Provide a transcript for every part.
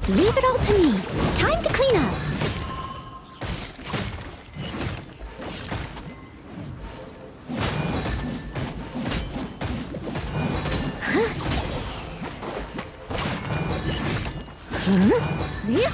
Leave it all to me. Time to clean up. Yeah.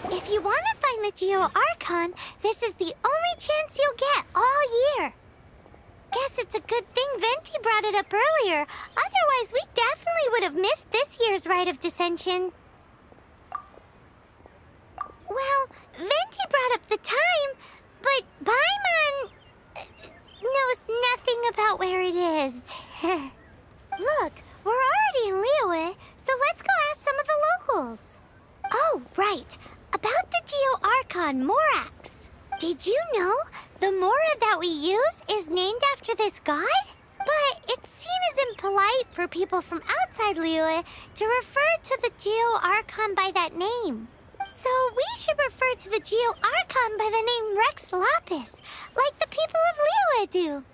If you want to find the Geo Archon, this is the only chance you'll get all year. Guess it's a good thing Venti brought it up earlier. Otherwise, we definitely would have missed this year's Rite of Dissension. Well, Venti brought up the time, but Paimon knows nothing about where it is. Look, we're already in Liyue, so let's go ask some of the locals. Oh, right. About the Geo Archon Morax. Did you know the Mora that we use is named after this god? But it's seen as impolite for people from outside Liyue to refer to the Geo Archon by that name. So we should refer to the Geo Archon by the name Rex Lapis, like the people of Liyue do.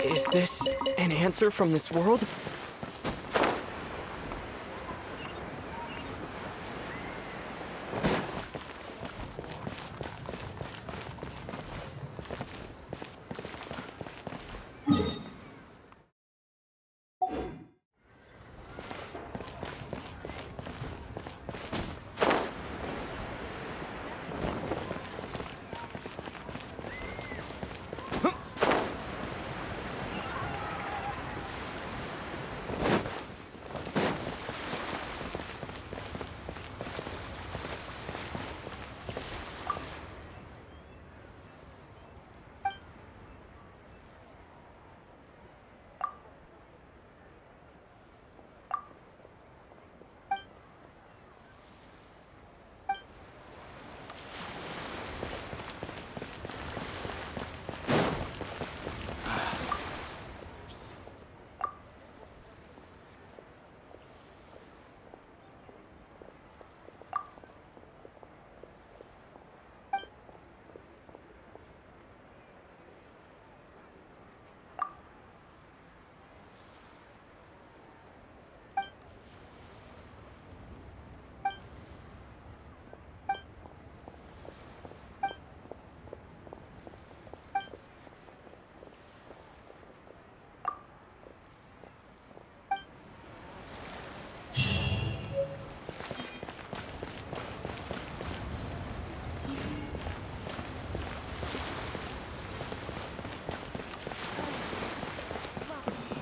Is this an answer from this world?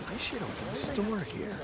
I should open a store here.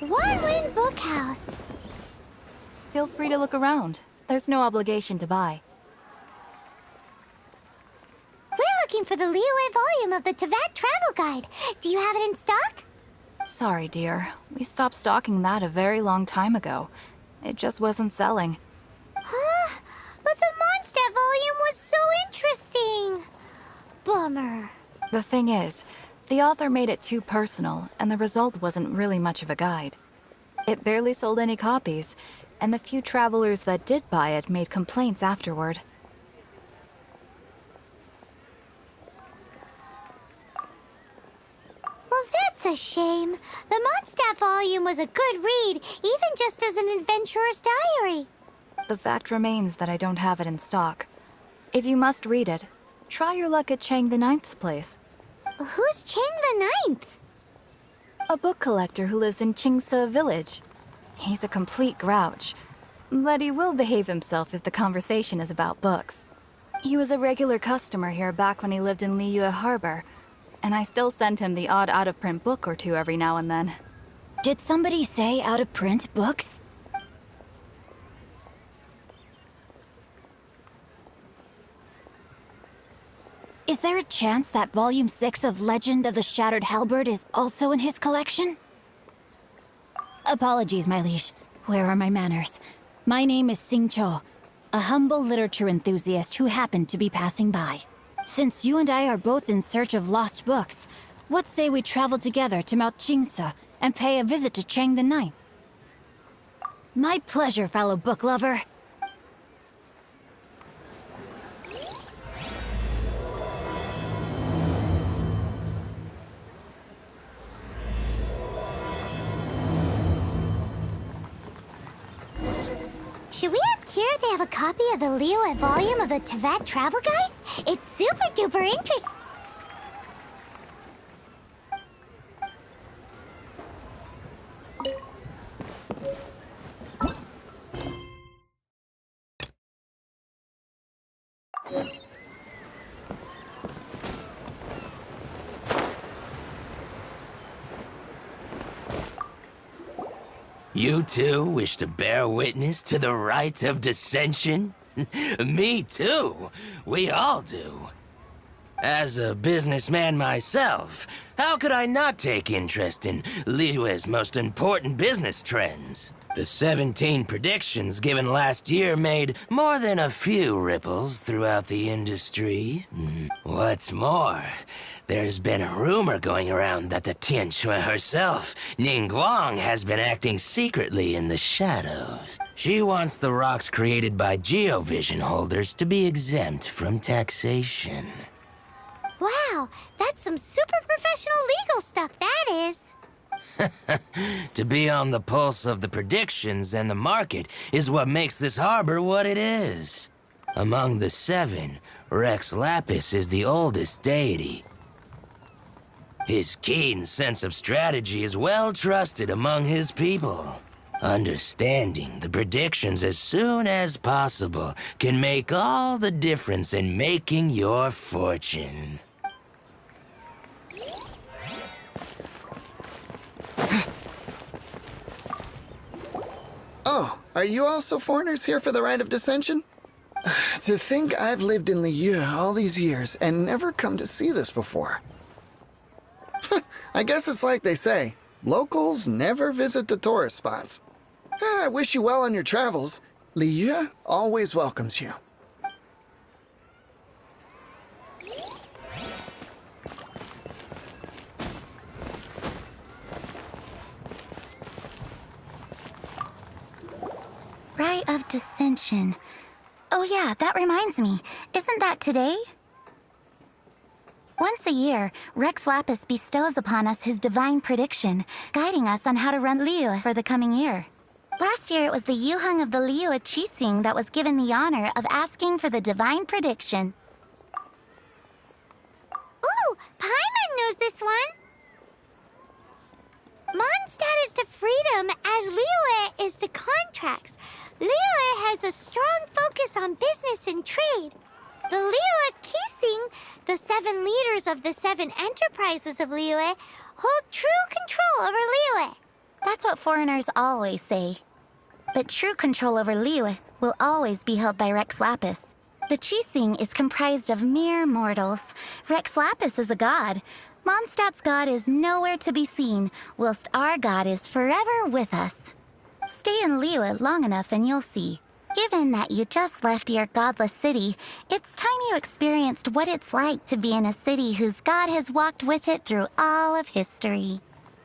One-Win Bookhouse. Feel free to look around. There's no obligation to buy. We're looking for the Liyue volume of the Tevat Travel Guide. Do you have it in stock? Sorry, dear. We stopped stocking that a very long time ago. It just wasn't selling. Huh? But the Mondstadt volume was so interesting. Bummer. The thing is, the author made it too personal, and the result wasn't really much of a guide. It barely sold any copies, and the few travelers that did buy it made complaints afterward. Well, that's a shame. The Mondstadt volume was a good read, even just as an adventurer's diary. The fact remains that I don't have it in stock. If you must read it, try your luck at Chang the Ninth's place. Who's Chang the Ninth? A book collector who lives in Qingse village. He's a complete grouch, but he will behave himself if the conversation is about books. He was a regular customer here back when he lived in Liyue Harbor, and I still send him the odd out-of-print book or two every now and then. Did somebody say out-of-print books? Is there a chance that Volume 6 of Legend of the Shattered Halberd is also in his collection? Apologies, my liege. Where are my manners? My name is Sing Cho, a humble literature enthusiast who happened to be passing by. Since you and I are both in search of lost books, what say we travel together to Mount Qingse and pay a visit to Chang the Ninth? My pleasure, fellow book lover. Should we ask here if they have a copy of the Liyue volume of the Tevat Travel Guide? It's super duper interesting. You two wish to bear witness to the rite of dissension? Me too. We all do. As a businessman myself, how could I not take interest in Liyue's most important business trends? The 17 predictions given last year made more than a few ripples throughout the industry. What's more, there's been a rumor going around that the Tianxue herself, Ningguang, has been acting secretly in the shadows. She wants the rocks created by Geovision holders to be exempt from taxation. Wow, that's some super professional legal stuff, that is. To be on the pulse of the predictions and the market is what makes this harbor what it is. Among the 7, Rex Lapis is the oldest deity. His keen sense of strategy is well trusted among his people. Understanding the predictions as soon as possible can make all the difference in making your fortune. Oh, are you also foreigners here for the Rite of Dissension? To think I've lived in Liyue all these years and never come to see this before. I guess it's like they say, locals never visit the tourist spots. I wish you well on your travels. Liyue always welcomes you. Rite of Dissension. Oh yeah, that reminds me. Isn't that today? Once a year, Rex Lapis bestows upon us his divine prediction, guiding us on how to run Liyue for the coming year. Last year, it was the Yuheng of the Liyue Qixing that was given the honor of asking for the divine prediction. Ooh, Paimon knows this one! Mondstadt is to freedom as Liyue is to contracts. Liyue has a strong focus on business and trade. The Liyue Qixing, the 7 leaders of the 7 enterprises of Liyue, hold true control over Liyue. That's what foreigners always say. But true control over Liyue will always be held by Rex Lapis. The Qixing is comprised of mere mortals. Rex Lapis is a god. Mondstadt's god is nowhere to be seen, whilst our god is forever with us. Stay in Liyue long enough and you'll see. Given that you just left your godless city, it's time you experienced what it's like to be in a city whose god has walked with it through all of history.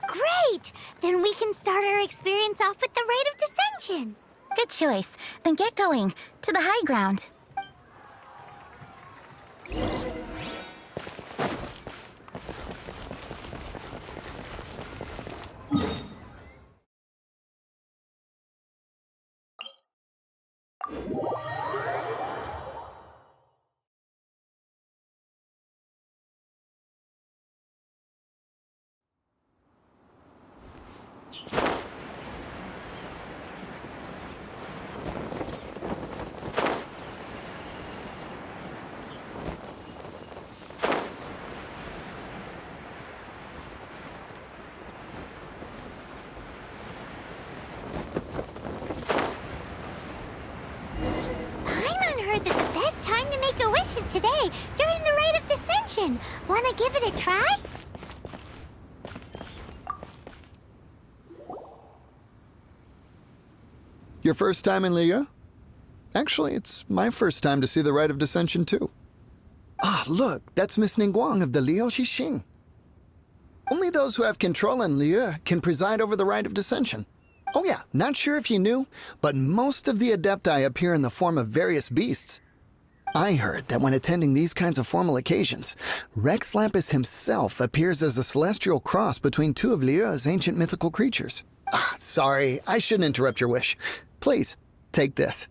Great! Then we can start our experience off with the Rite of Dissension. Good choice. Then get going. To the high ground. Today, during the Rite of Dissension. Wanna give it a try? Your first time in Liyue? Actually, it's my first time to see the Rite of Dissension, too. Ah, look, that's Miss Ningguang of the Liyue Qixing. Only those who have control in Liyue can preside over the Rite of Dissension. Oh yeah, not sure if you knew, but most of the Adepti appear in the form of various beasts. I heard that when attending these kinds of formal occasions, Rex Lapis himself appears as a celestial cross between 2 of Liyue's ancient mythical creatures. Ah, sorry, I shouldn't interrupt your wish. Please, take this.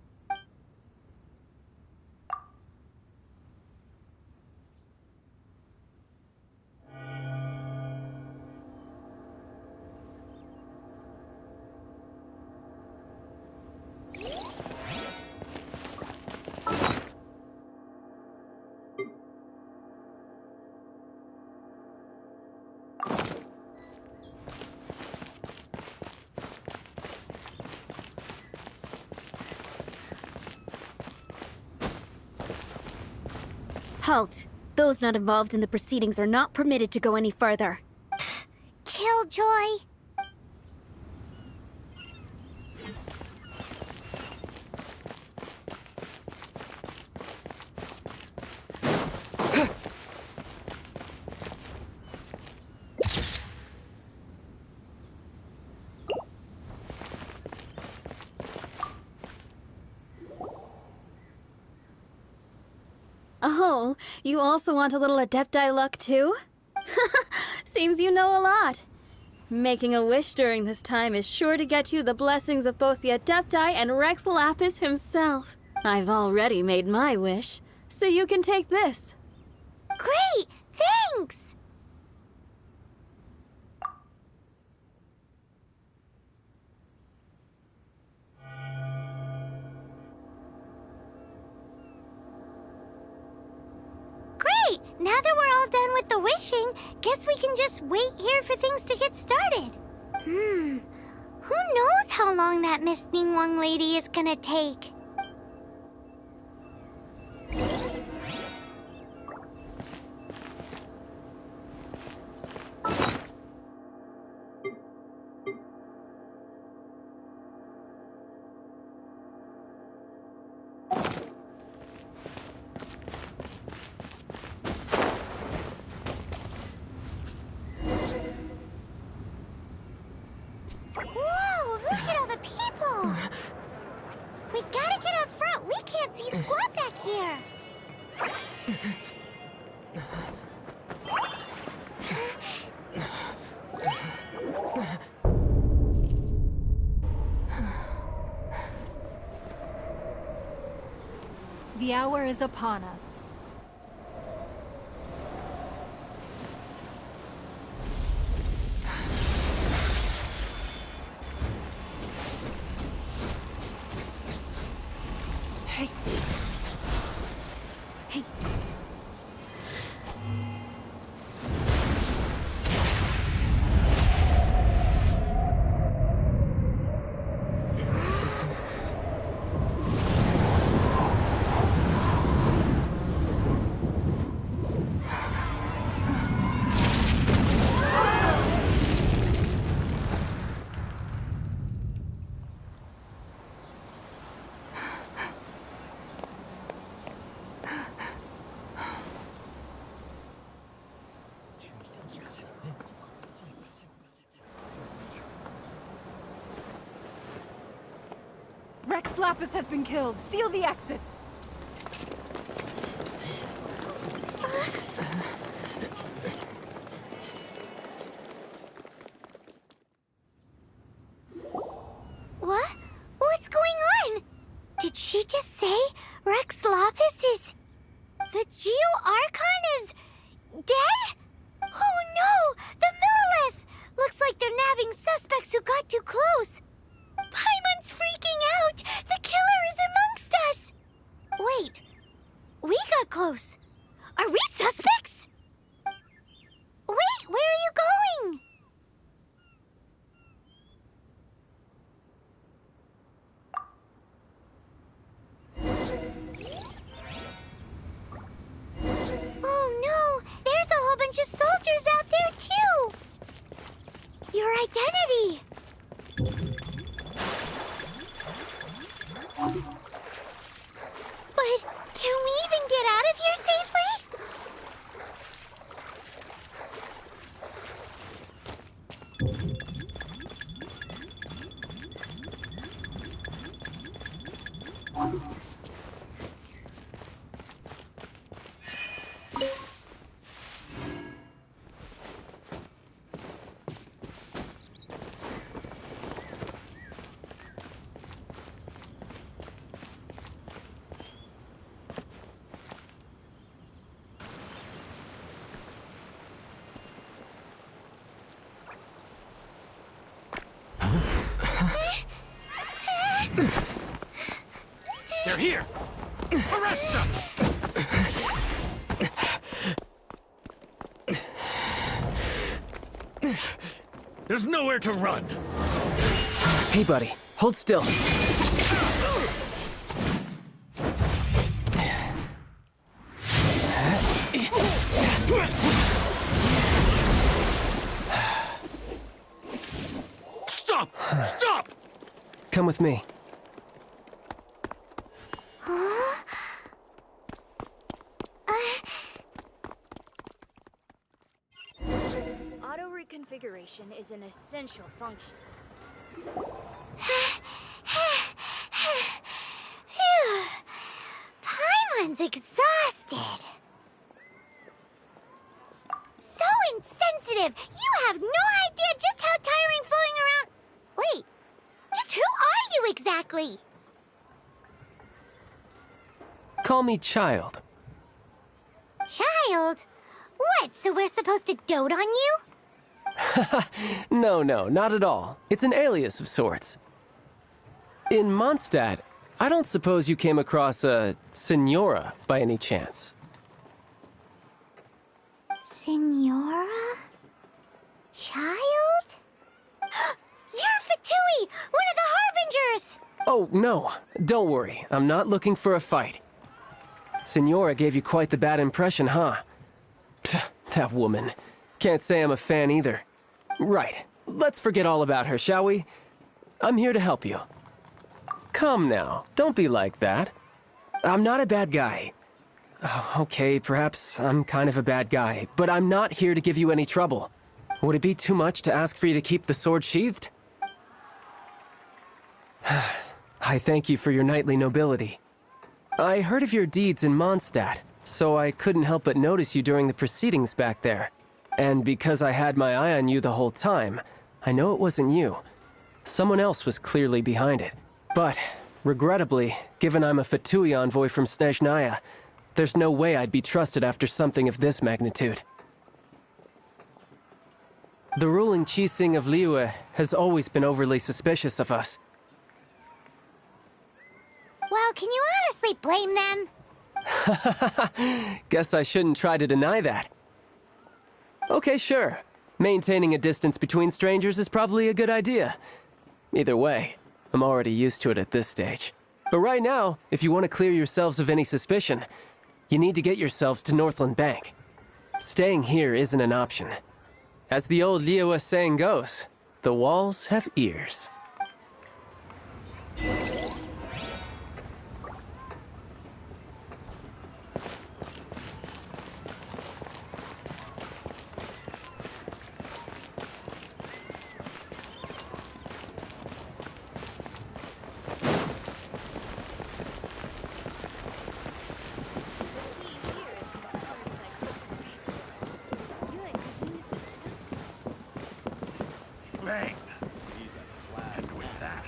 Halt! Those not involved in the proceedings are not permitted to go any further. Killjoy. Oh, you also want a little Adepti luck too? Seems you know a lot. Making a wish during this time is sure to get you the blessings of both the Adepti and Rex Lapis himself. I've already made my wish, so you can take this. Great! Thanks! Great! Now that we're all done with the wishing, guess we can just wait here for things to get started. Who knows how long that Miss Ningguang lady is gonna take? Whoa, look at all the people! We gotta get up front. We can't see squat back here. The hour is upon us. Hey. Hey. Rex Lapis has been killed. Seal the exits. What? What's going on? Did she just say Rex Lapis is... The Geo-Archon is... dead? Oh no! The Millilith! Looks like they're nabbing suspects who got too close. Paimon's freaking out! The killer is amongst us! Wait. We got close. Are we suspects? Wait, where are you going? Oh no! There's a whole bunch of soldiers out there too! Your identity! But can we even get out of here safely? They're here! Arrest them! There's nowhere to run! Hey, buddy. Hold still. Come with me. Auto reconfiguration is an essential function. Phew. Paimon's exhausted. So insensitive! You have no idea just how tiring fooling around... Wait, just who are you exactly? Call me Child. Child? What, so we're supposed to dote on you? No, not at all. It's an alias of sorts. In Mondstadt, I don't suppose you came across a Senora by any chance. Senora? Child? You're Fatui, one of the Harbingers! Oh, no. Don't worry. I'm not looking for a fight. Senora gave you quite the bad impression, huh? Pfft, that woman. Can't say I'm a fan either. Right. Let's forget all about her, shall we? I'm here to help you. Come now. Don't be like that. I'm not a bad guy. Oh, okay, perhaps I'm kind of a bad guy, but I'm not here to give you any trouble. Would it be too much to ask for you to keep the sword sheathed? I thank you for your knightly nobility. I heard of your deeds in Mondstadt, so I couldn't help but notice you during the proceedings back there. And because I had my eye on you the whole time, I know it wasn't you. Someone else was clearly behind it. But, regrettably, given I'm a Fatui envoy from Snezhnaya, there's no way I'd be trusted after something of this magnitude. The ruling Qixing of Liyue has always been overly suspicious of us. Well, can you honestly blame them? Guess I shouldn't try to deny that. Okay, sure. Maintaining a distance between strangers is probably a good idea. Either way, I'm already used to it at this stage. But right now, if you want to clear yourselves of any suspicion, you need to get yourselves to Northland Bank. Staying here isn't an option. As the old Liyue saying goes, the walls have ears. Bang! And with that,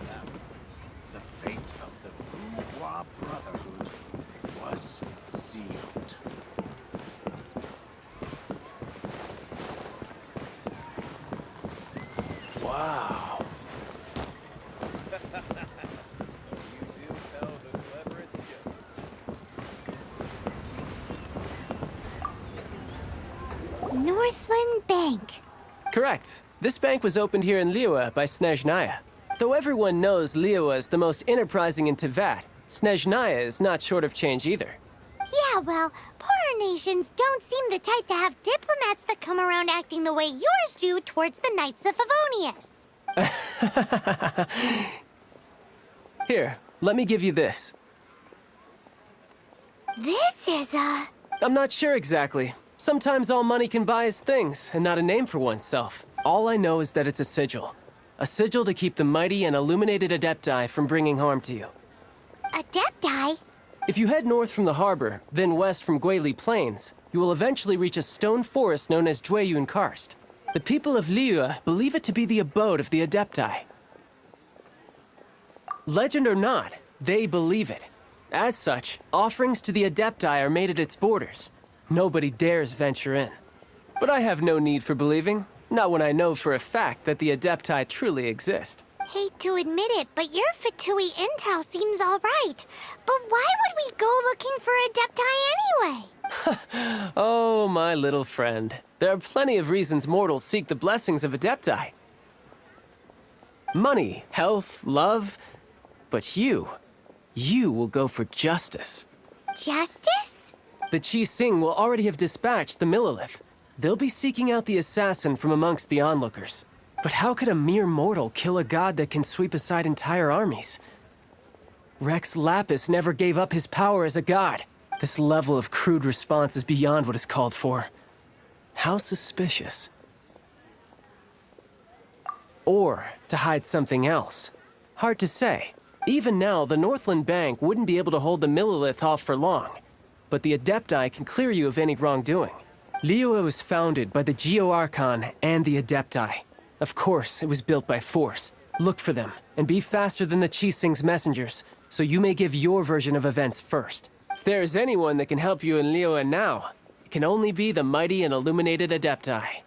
the fate of the Bourgeois Brotherhood was sealed. Wow. You do tell the cleverest joke. Northland Bank. Correct. This bank was opened here in Liyue by Snezhnaya. Though everyone knows Liyue is the most enterprising in Teyvat, Snezhnaya is not short of change either. Yeah, well, poorer nations don't seem the type to have diplomats that come around acting the way yours do towards the Knights of Favonius. Here, let me give you this. This is a... I'm not sure exactly. Sometimes all money can buy is things, and not a name for oneself. All I know is that it's a sigil. A sigil to keep the mighty and illuminated Adepti from bringing harm to you. Adepti? If you head north from the harbor, then west from Guili Plains, you will eventually reach a stone forest known as Jueyun Karst. The people of Liyue believe it to be the abode of the Adepti. Legend or not, they believe it. As such, offerings to the Adepti are made at its borders. Nobody dares venture in. But I have no need for believing, not when I know for a fact that the Adepti truly exist. Hate to admit it, but your Fatui intel seems all right. But why would we go looking for Adepti anyway? Oh, my little friend. There are plenty of reasons mortals seek the blessings of Adepti. Money, health, love. But you will go for justice. Justice? The Qixing will already have dispatched the Millelith. They'll be seeking out the assassin from amongst the onlookers. But how could a mere mortal kill a god that can sweep aside entire armies? Rex Lapis never gave up his power as a god. This level of crude response is beyond what is called for. How suspicious. Or to hide something else. Hard to say. Even now, the Northland Bank wouldn't be able to hold the Millilith off for long. But the Adepti can clear you of any wrongdoing. Liyue was founded by the Geo-Archon and the Adepti. Of course, it was built by force. Look for them, and be faster than the Qixing's messengers, so you may give your version of events first. If there is anyone that can help you in Liyue now, it can only be the mighty and illuminated Adepti.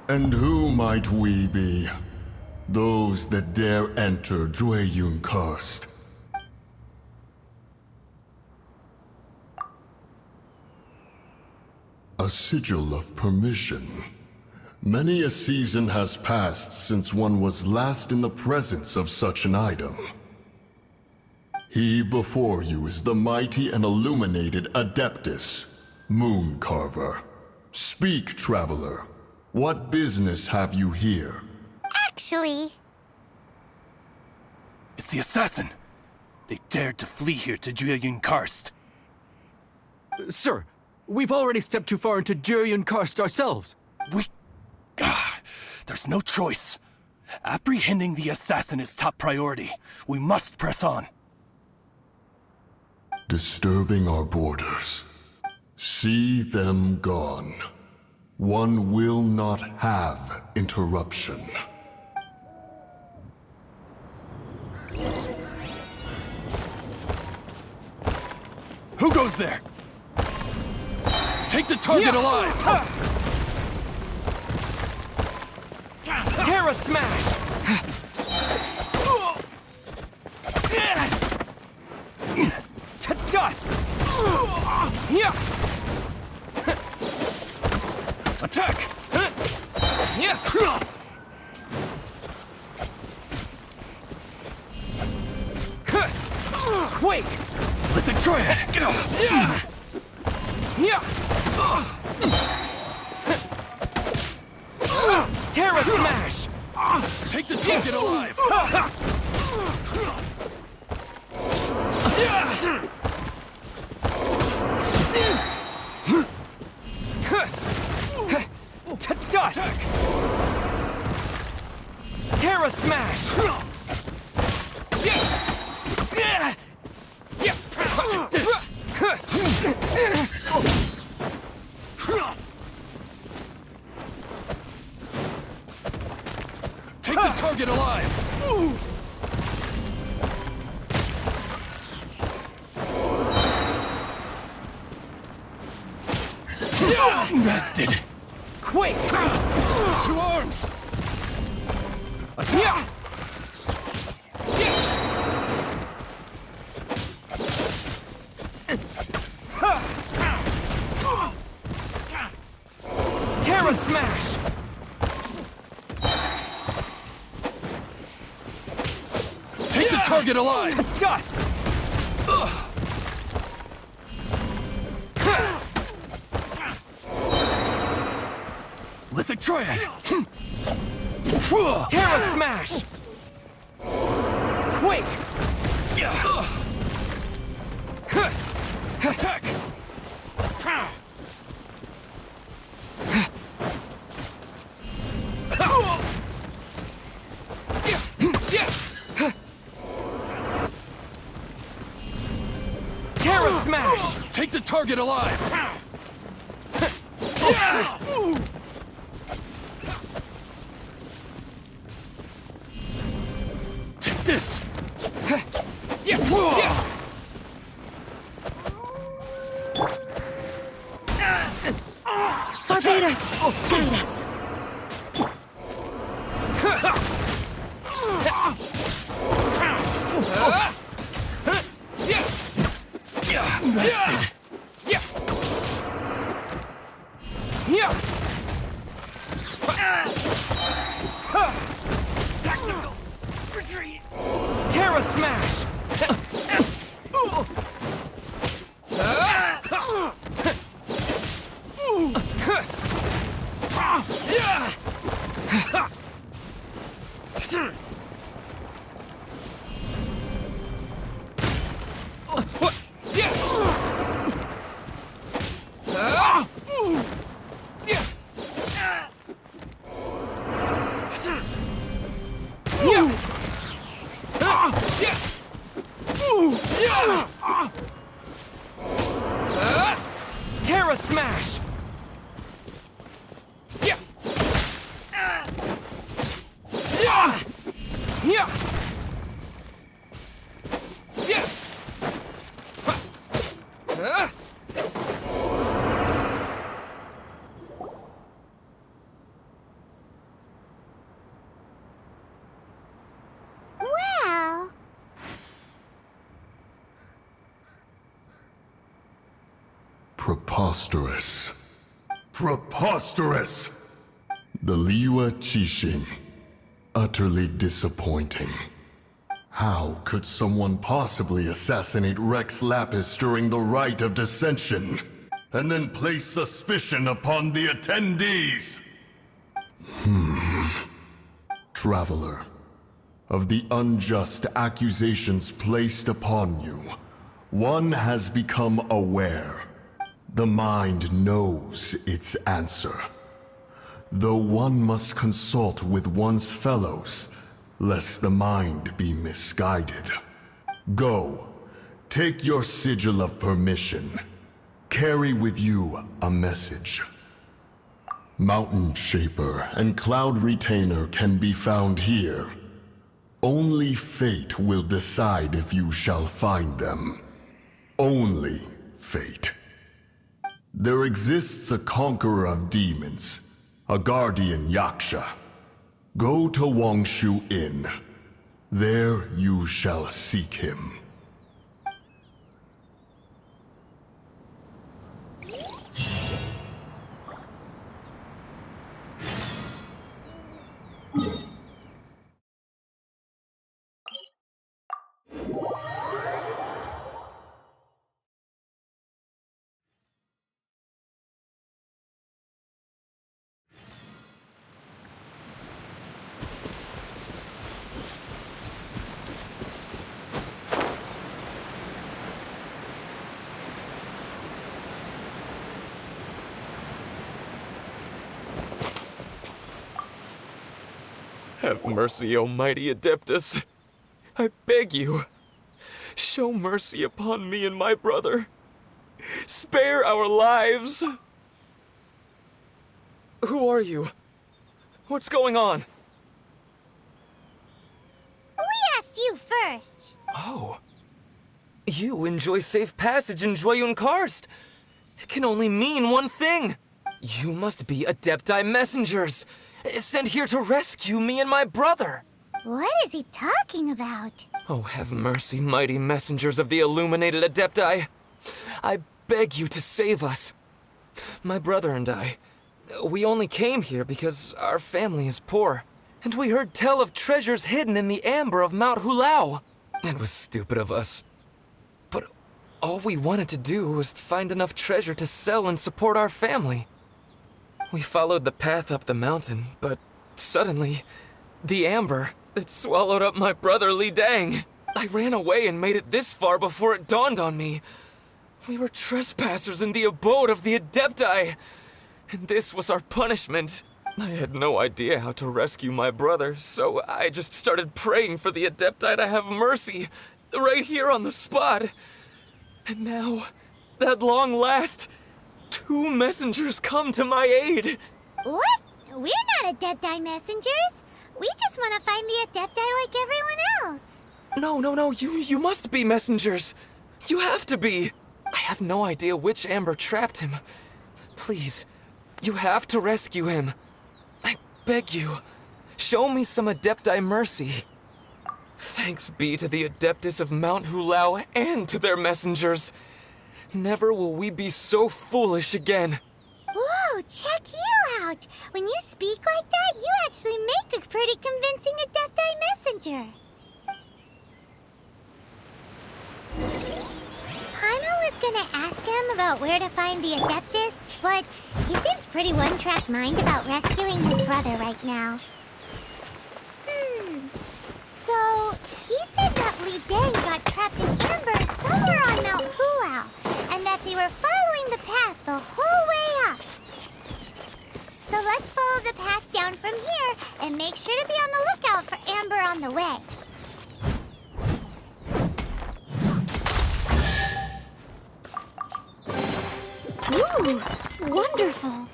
And who might we be? Those that dare enter Jueyun Karst. A sigil of permission. Many a season has passed since one was last in the presence of such an item. He before you is the mighty and illuminated Adeptus, Moon Carver. Speak, traveler. What business have you here? Actually... It's the assassin! They dared to flee here to Jueyun Karst. Sir, we've already stepped too far into Jueyun Karst ourselves. There's no choice. Apprehending the assassin is top priority. We must press on. Disturbing our borders. See them gone. One will not have interruption. Who goes there? Take the target alive! Terra Smash! To dust! Attack! Quake! With the triad! Terra Smash! Take the target alive! To dust! Terra Smash! Take this! Take the target alive! Bested! Quake! 2 arms! Attack! Terra Smash! Take the target alive! To dust! Lithic triad! Terra Smash! Quake! Attack! Terra Smash! Take the target alive! Take this! Barbados, guide us. Bested! Tactical retreat! Terra Smash! Terra Smash! Well, Preposterous. Preposterous! The Liyue Qixing. Utterly disappointing. How could someone possibly assassinate Rex Lapis during the Rite of Dissension, and then place suspicion upon the attendees? Traveler, of the unjust accusations placed upon you, one has become aware. The mind knows its answer. Though one must consult with one's fellows, lest the mind be misguided. Go, take your sigil of permission. Carry with you a message. Mountain Shaper and Cloud Retainer can be found here. Only fate will decide if you shall find them. Only fate. There exists a conqueror of demons, a guardian Yaksha. Go to Wangshu Inn. There you shall seek him. Have mercy, O mighty Adeptus. I beg you, show mercy upon me and my brother. Spare our lives! Who are you? What's going on? We asked you first. Oh. You enjoy safe passage in Joyun Karst. It can only mean one thing. You must be Adepti messengers, sent here to rescue me and my brother. What is he talking about? Oh, have mercy, mighty messengers of the illuminated Adepti. I beg you to save us. My brother and I, we only came here because our family is poor, and we heard tell of treasures hidden in the amber of Mount Hulao. It was stupid of us. But all we wanted to do was find enough treasure to sell and support our family. We followed the path up the mountain, but suddenly, the amber, it swallowed up my brother Li Dang. I ran away and made it this far before it dawned on me. We were trespassers in the abode of the Adepti, and this was our punishment. I had no idea how to rescue my brother, so I just started praying for the Adepti to have mercy, right here on the spot. And now, at long last, 2 messengers come to my aid. What? We're not Adepti messengers. We just want to find the Adepti like everyone else. No, you must be messengers. You have to be. I have no idea which amber trapped him. Please, you have to rescue him. I beg you, show me some Adepti mercy. Thanks be to the Adeptus of Mount Hulao and to their messengers. Never will we be so foolish again. Whoa, check you out! When you speak like that, you actually make a pretty convincing Adepti messenger. Paimon was gonna ask him about where to find the Adeptus, but he seems pretty one-track mind about rescuing his brother right now. So, he said that Li Dang got trapped in amber somewhere on Mount Hulao, and that they were following the path the whole way up. So let's follow the path down from here and make sure to be on the lookout for amber on the way. Ooh, wonderful.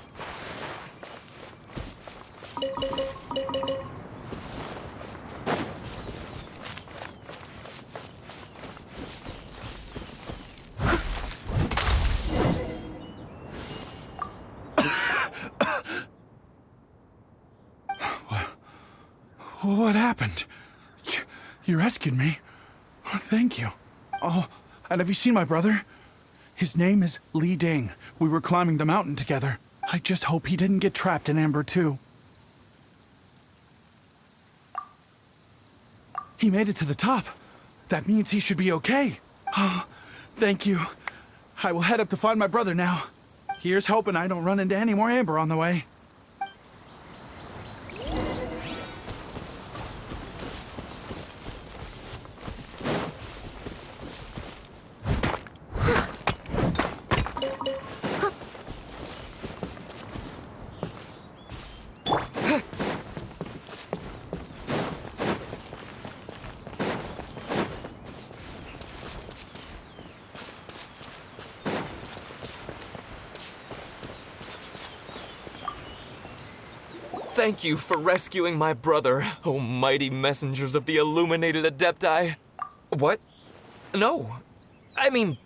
What happened? You rescued me. Thank you. Oh, and have you seen my brother? His name is Li Ding. We were climbing the mountain together. I just hope he didn't get trapped in amber too. He made it to the top. That means he should be okay. Oh, thank you. I will head up to find my brother now. Here's hoping I don't run into any more amber on the way. Thank you for rescuing my brother, O mighty messengers of the illuminated Adepti. What? No. I mean,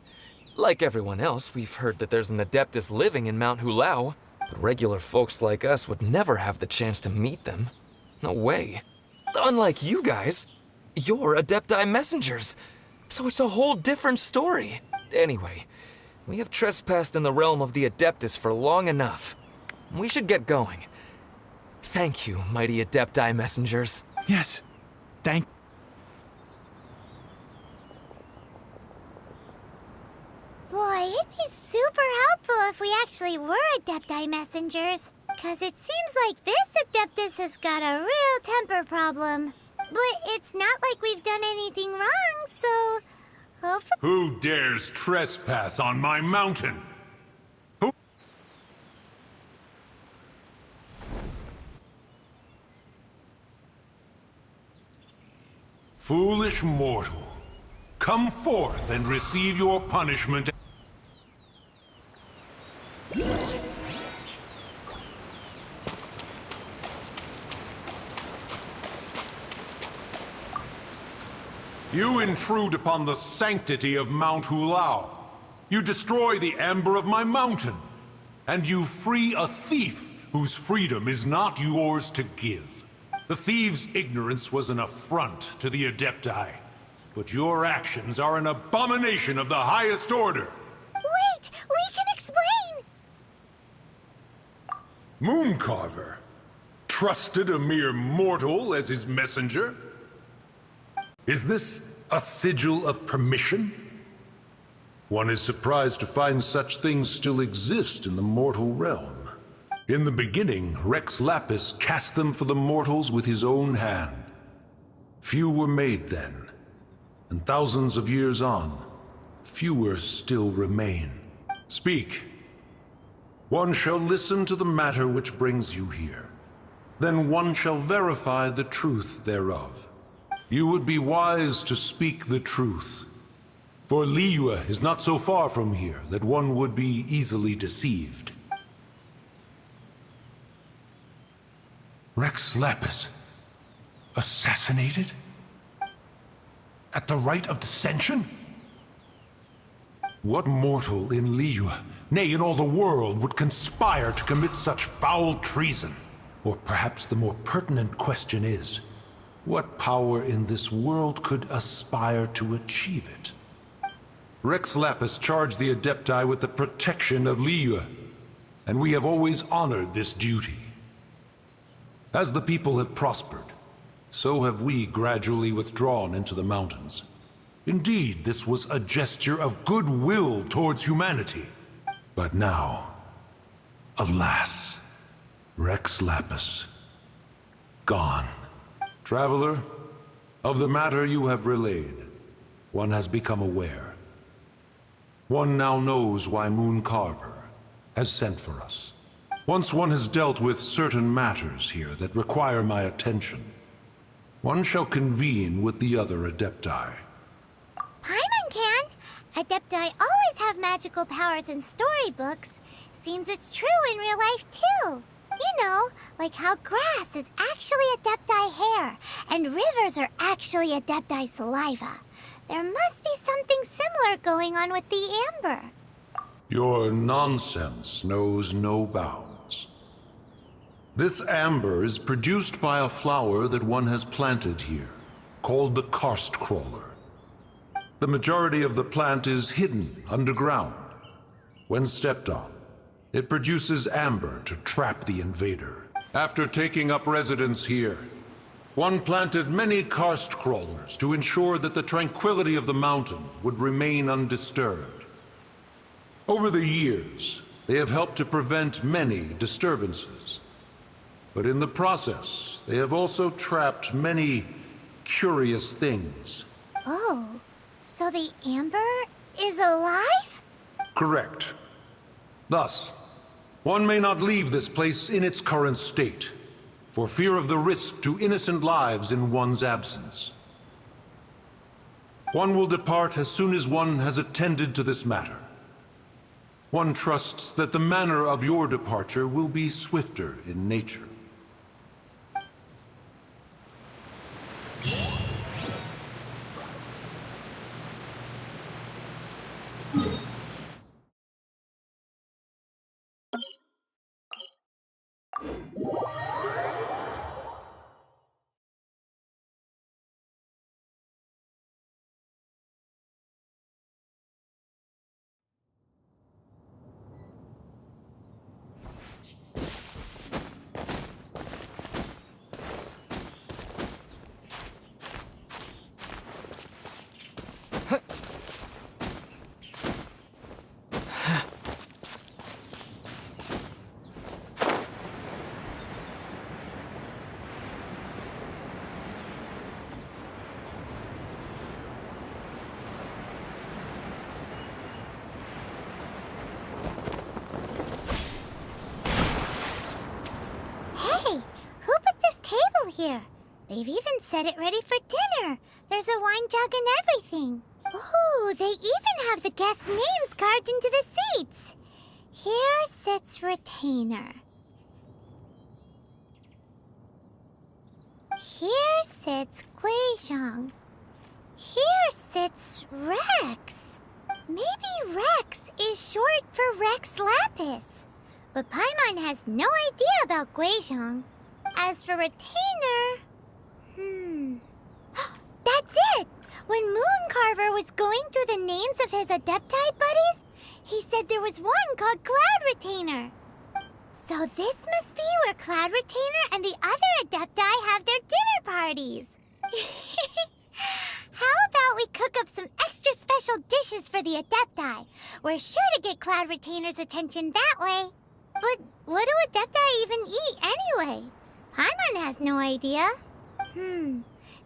like everyone else, we've heard that there's an Adeptus living in Mount Hulao, but regular folks like us would never have the chance to meet them. No way. Unlike you guys, you're Adepti messengers, so it's a whole different story. Anyway, we have trespassed in the realm of the Adeptus for long enough. We should get going. Thank you, mighty Adepti messengers. Yes, thank. Boy, it'd be super helpful if we actually were Adepti messengers. Cause it seems like this Adeptus has got a real temper problem. But it's not like we've done anything wrong, so hopefully. Who dares trespass on my mountain? Who? Foolish mortal, come forth and receive your punishment. You intrude upon the sanctity of Mount Hulao. You destroy the amber of my mountain. And you free a thief whose freedom is not yours to give. The thief's ignorance was an affront to the Adepti. But your actions are an abomination of the highest order. Wait! We can explain! Mooncarver trusted a mere mortal as his messenger? Is this a sigil of permission? One is surprised to find such things still exist in the mortal realm. In the beginning, Rex Lapis cast them for the mortals with his own hand. Few were made then, and thousands of years on, fewer still remain. Speak. One shall listen to the matter which brings you here. Then one shall verify the truth thereof. You would be wise to speak the truth. For Liyue is not so far from here that one would be easily deceived. Rex Lapis, assassinated? At the rite of dissension? What mortal in Liyue, nay, in all the world, would conspire to commit such foul treason? Or perhaps the more pertinent question is, what power in this world could aspire to achieve it? Rex Lapis charged the Adepti with the protection of Liyue, and we have always honored this duty. As the people have prospered, so have we gradually withdrawn into the mountains. Indeed, this was a gesture of goodwill towards humanity. But now, alas, Rex Lapis, gone. Traveler, of the matter you have relayed, one has become aware. One now knows why Mooncarver has sent for us. Once one has dealt with certain matters here that require my attention, one shall convene with the other Adepti. Paimon can! Adepti always have magical powers in storybooks. Seems it's true in real life, too. You know, like how grass is actually Adepti hair, and rivers are actually Adepti saliva. There must be something similar going on with the amber. Your nonsense knows no bounds. This amber is produced by a flower that one has planted here, called the karst crawler. The majority of the plant is hidden underground. When stepped on, it produces amber to trap the invader. After taking up residence here, one planted many karst crawlers to ensure that the tranquility of the mountain would remain undisturbed. Over the years, they have helped to prevent many disturbances. But in the process, they have also trapped many curious things. Oh, so the amber is alive? Correct. Thus, one may not leave this place in its current state, for fear of the risk to innocent lives in one's absence. One will depart as soon as one has attended to this matter. One trusts that the manner of your departure will be swifter in nature. Hey, who put this table here? They've even set it ready for dinner. There's a wine jug and everything. Ooh, they even have the guests' names carved into the seats. Here sits Retainer. Here sits Guizhong. Here sits Rex. Maybe Rex is short for Rex Lapis. But Paimon has no idea about Guizhong. As for Retainer... That's it! When Mooncarver was going through the names of his Adepti buddies, he said there was one called Cloud Retainer. So this must be where Cloud Retainer and the other Adepti have their dinner parties. How about we cook up some extra special dishes for the Adepti? We're sure to get Cloud Retainer's attention that way. But what do Adepti even eat anyway? Paimon has no idea.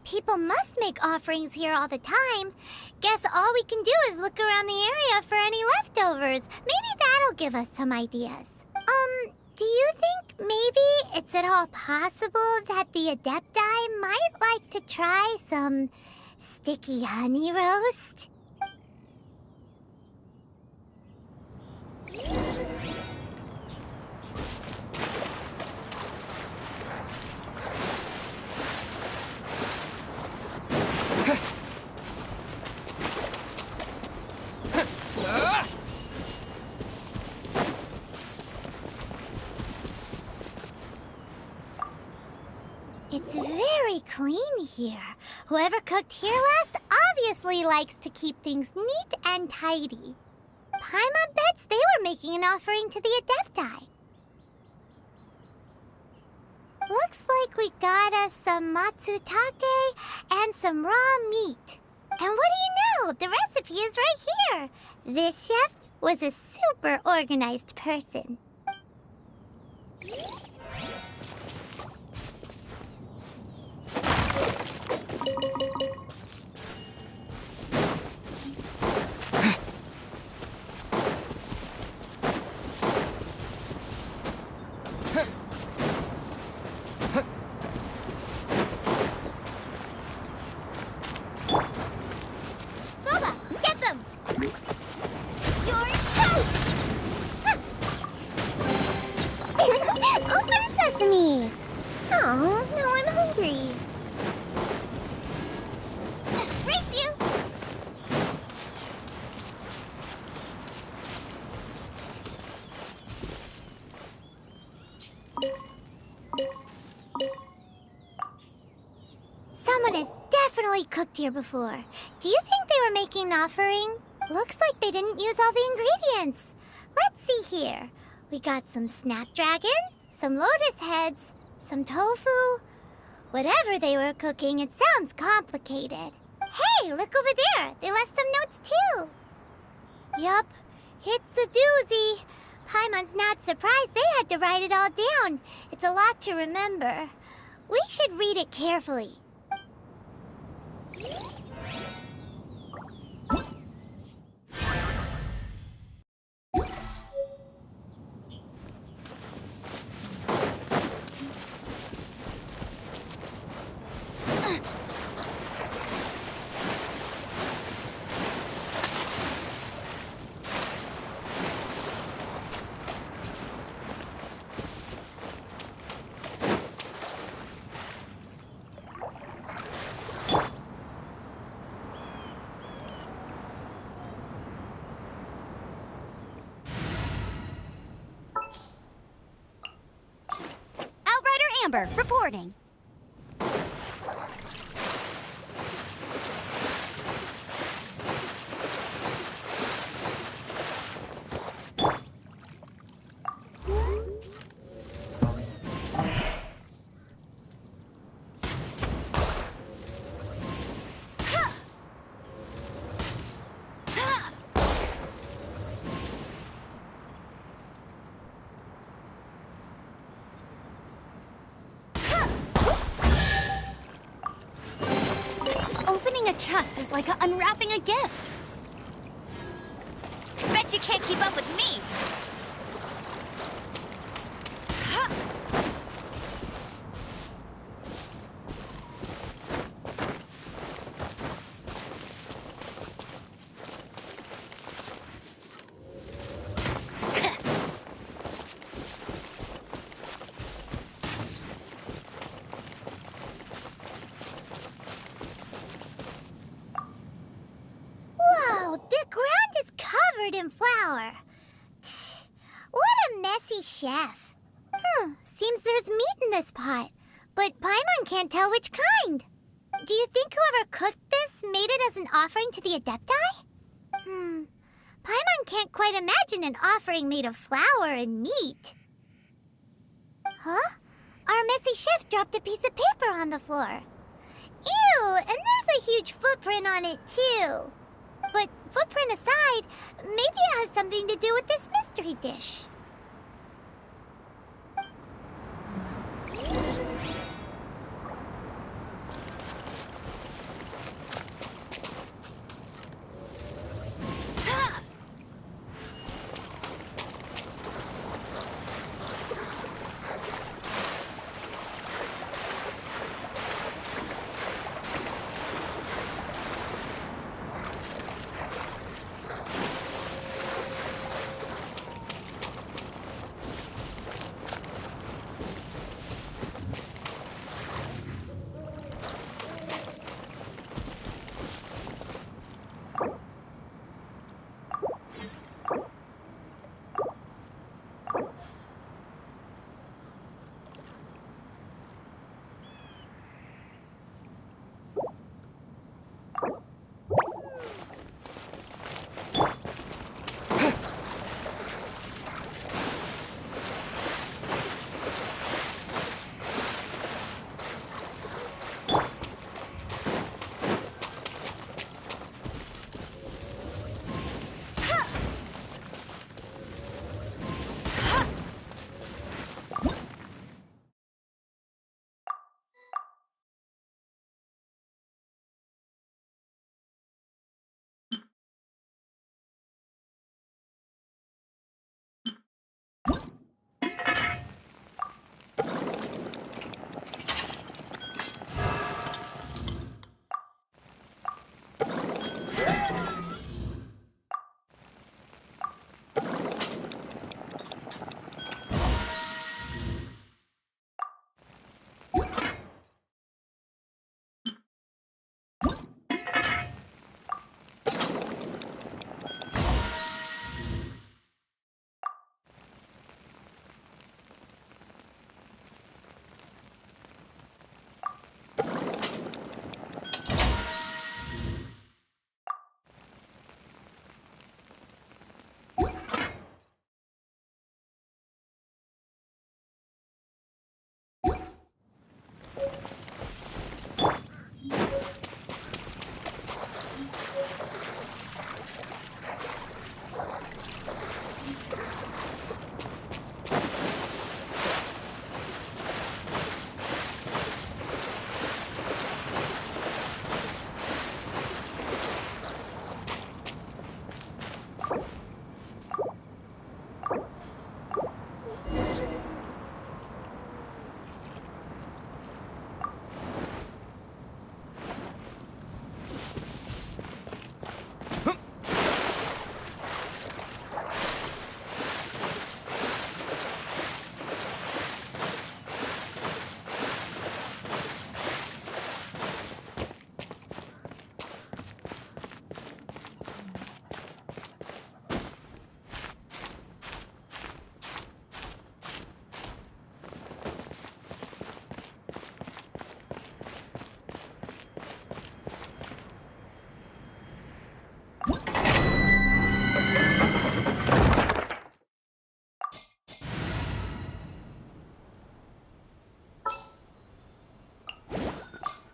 People must make offerings here all the time. Guess all we can do is look around the area for any leftovers. Maybe that'll give us some ideas. Do you think maybe it's at all possible that the Adepti might like to try some sticky honey roast? It's very clean here. Whoever cooked here last obviously likes to keep things neat and tidy. Paimon bets they were making an offering to the Adepti. Looks like we got us some matsutake and some raw meat. And what do you know? The recipe is right here. This chef was a super organized person. Boba, get them! You're toast! Open sesame! Oh, now I'm hungry. Race you! Someone has definitely cooked here before. Do you think they were making an offering? Looks like they didn't use all the ingredients. Let's see here. We got some snapdragon, some lotus heads, some tofu. Whatever they were cooking, it sounds complicated. Hey, look over there. They left some notes too. Yup, it's a doozy. Paimon's not surprised they had to write it all down. It's a lot to remember. We should read it carefully. Amber, reporting. Opening a chest is like unwrapping a gift. Bet you can't keep up with me. flour. What a messy chef. Seems there's meat in this pot, but Paimon can't tell which kind. Do you think whoever cooked this made it as an offering to the Adepti? Paimon can't quite imagine an offering made of flour and meat. Huh? Our messy chef dropped a piece of paper on the floor. Ew, and there's a huge footprint on it, too. But footprint aside, maybe it has something to do with this mystery dish.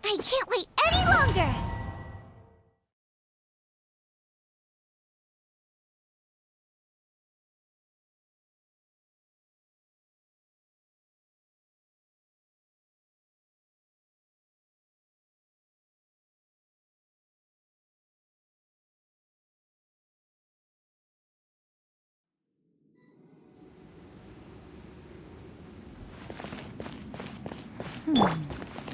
I can't wait any longer!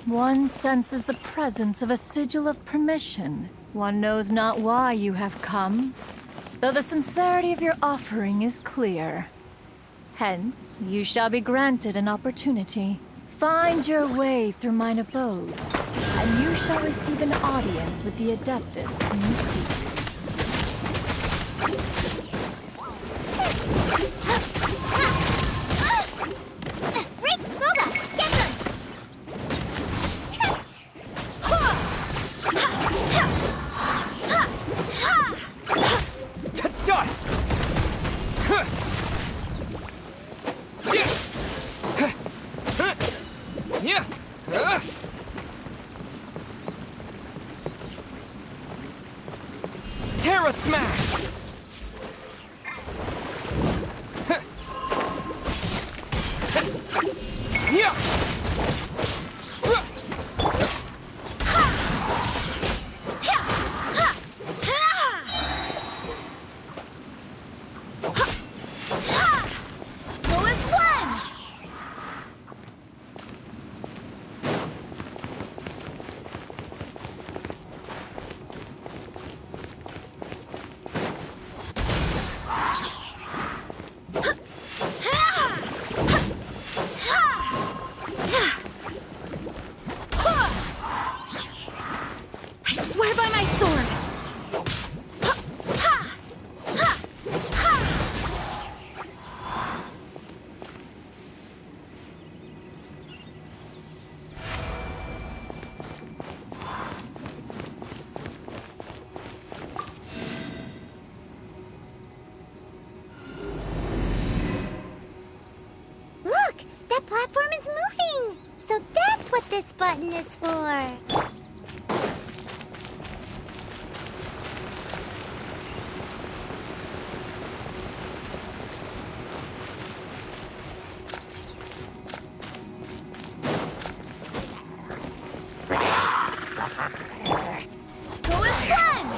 One senses the presence of a sigil of permission. One knows not why you have come, though the sincerity of your offering is clear. Hence, you shall be granted an opportunity. Find your way through mine abode, and you shall receive an audience with the Adeptus whom you seek. Yeah. Terra Smash! Yeah! Go as one! I swear by my sword! Look! That platform is moving! So that's what this button is for! Go as one!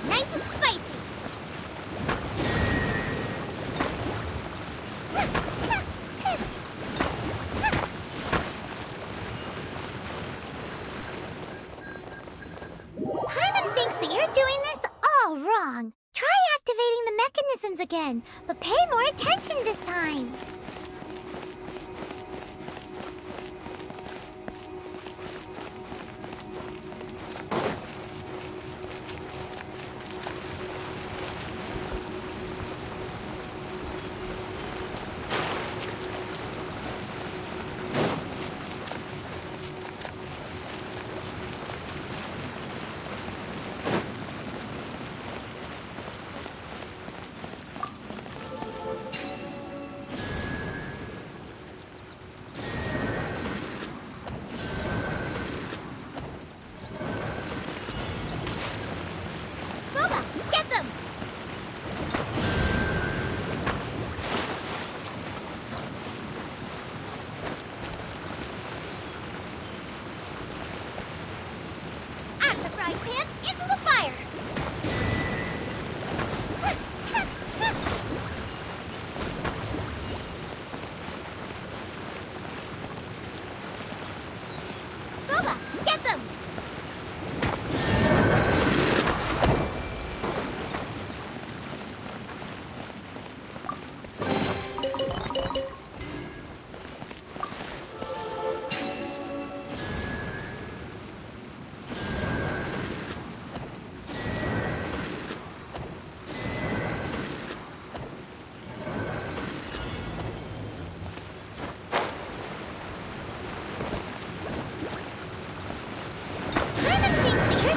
Nice and spicy. Paimon thinks that you're doing this all wrong. Try activating the mechanisms again, but pay more attention this time. Get them! Out of the frying pan, into the fire! Boba, get them!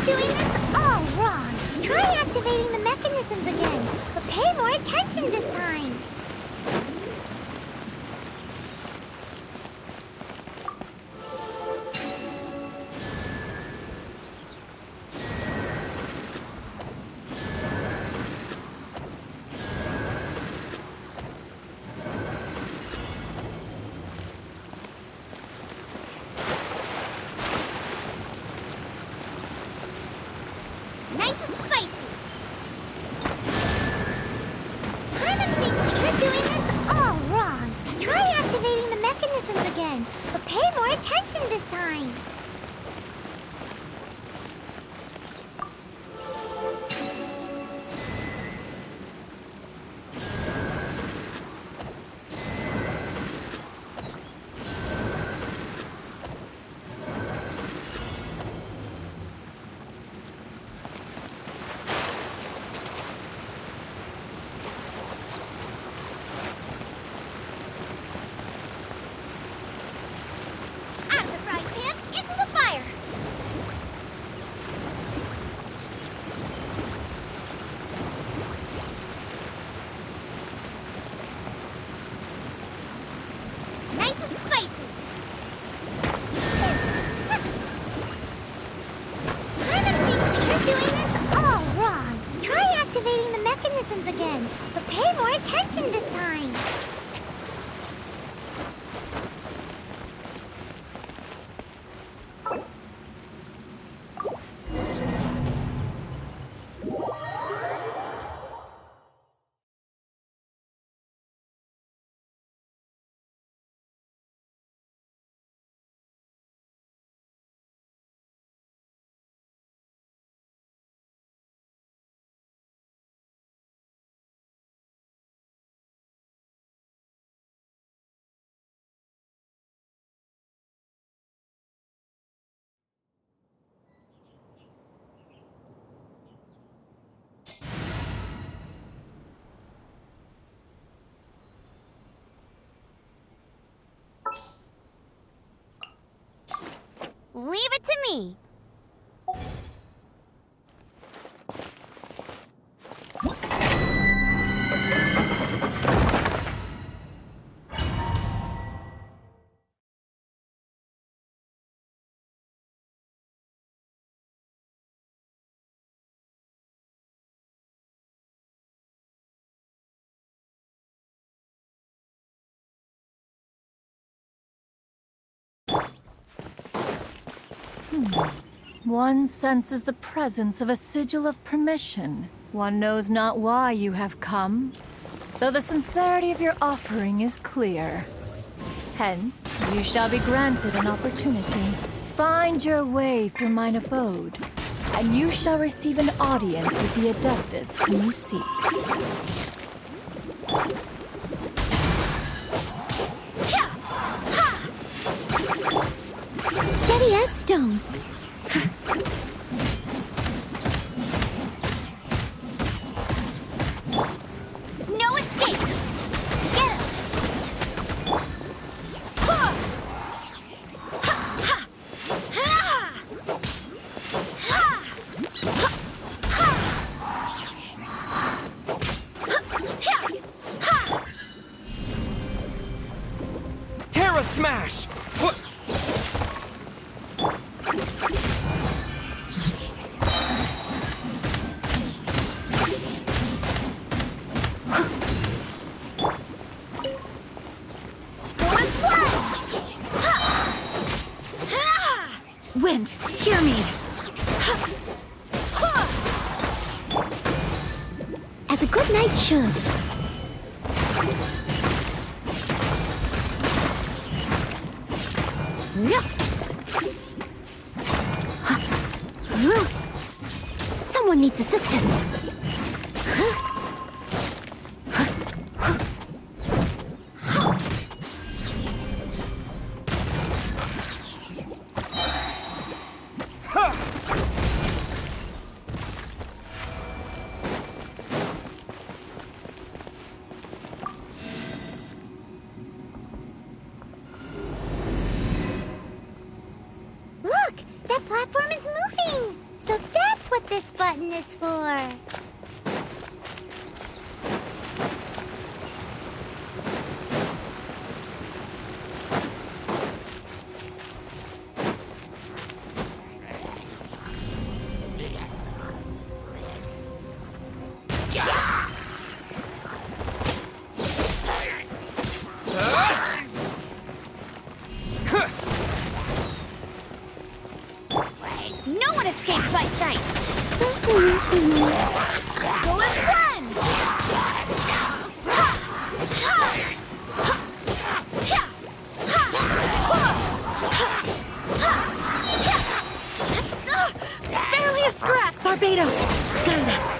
Doing this all wrong. Try activating the mechanisms again, but pay more attention this time. Nice and spicy. Paimon thinks that you're doing this all wrong. Try activating the mechanisms again, but pay more attention this time. Nice and spicy. Paimon thinks that you're doing this all wrong. Try activating the mechanisms again, but pay more attention this time. Leave it to me. One senses the presence of a sigil of permission. One knows not why you have come, though the sincerity of your offering is clear. Hence, you shall be granted an opportunity. Find your way through mine abode, and you shall receive an audience with the Adeptus whom you seek. Steady as stone. No escape! Get him! Terra Smash! What? Wind, hear me! As a good knight should. Someone needs assistance. Look! That platform is moving! So that's what this button is for! No one escapes my sights! Go as one! Barely a scrap! Barbados, got this.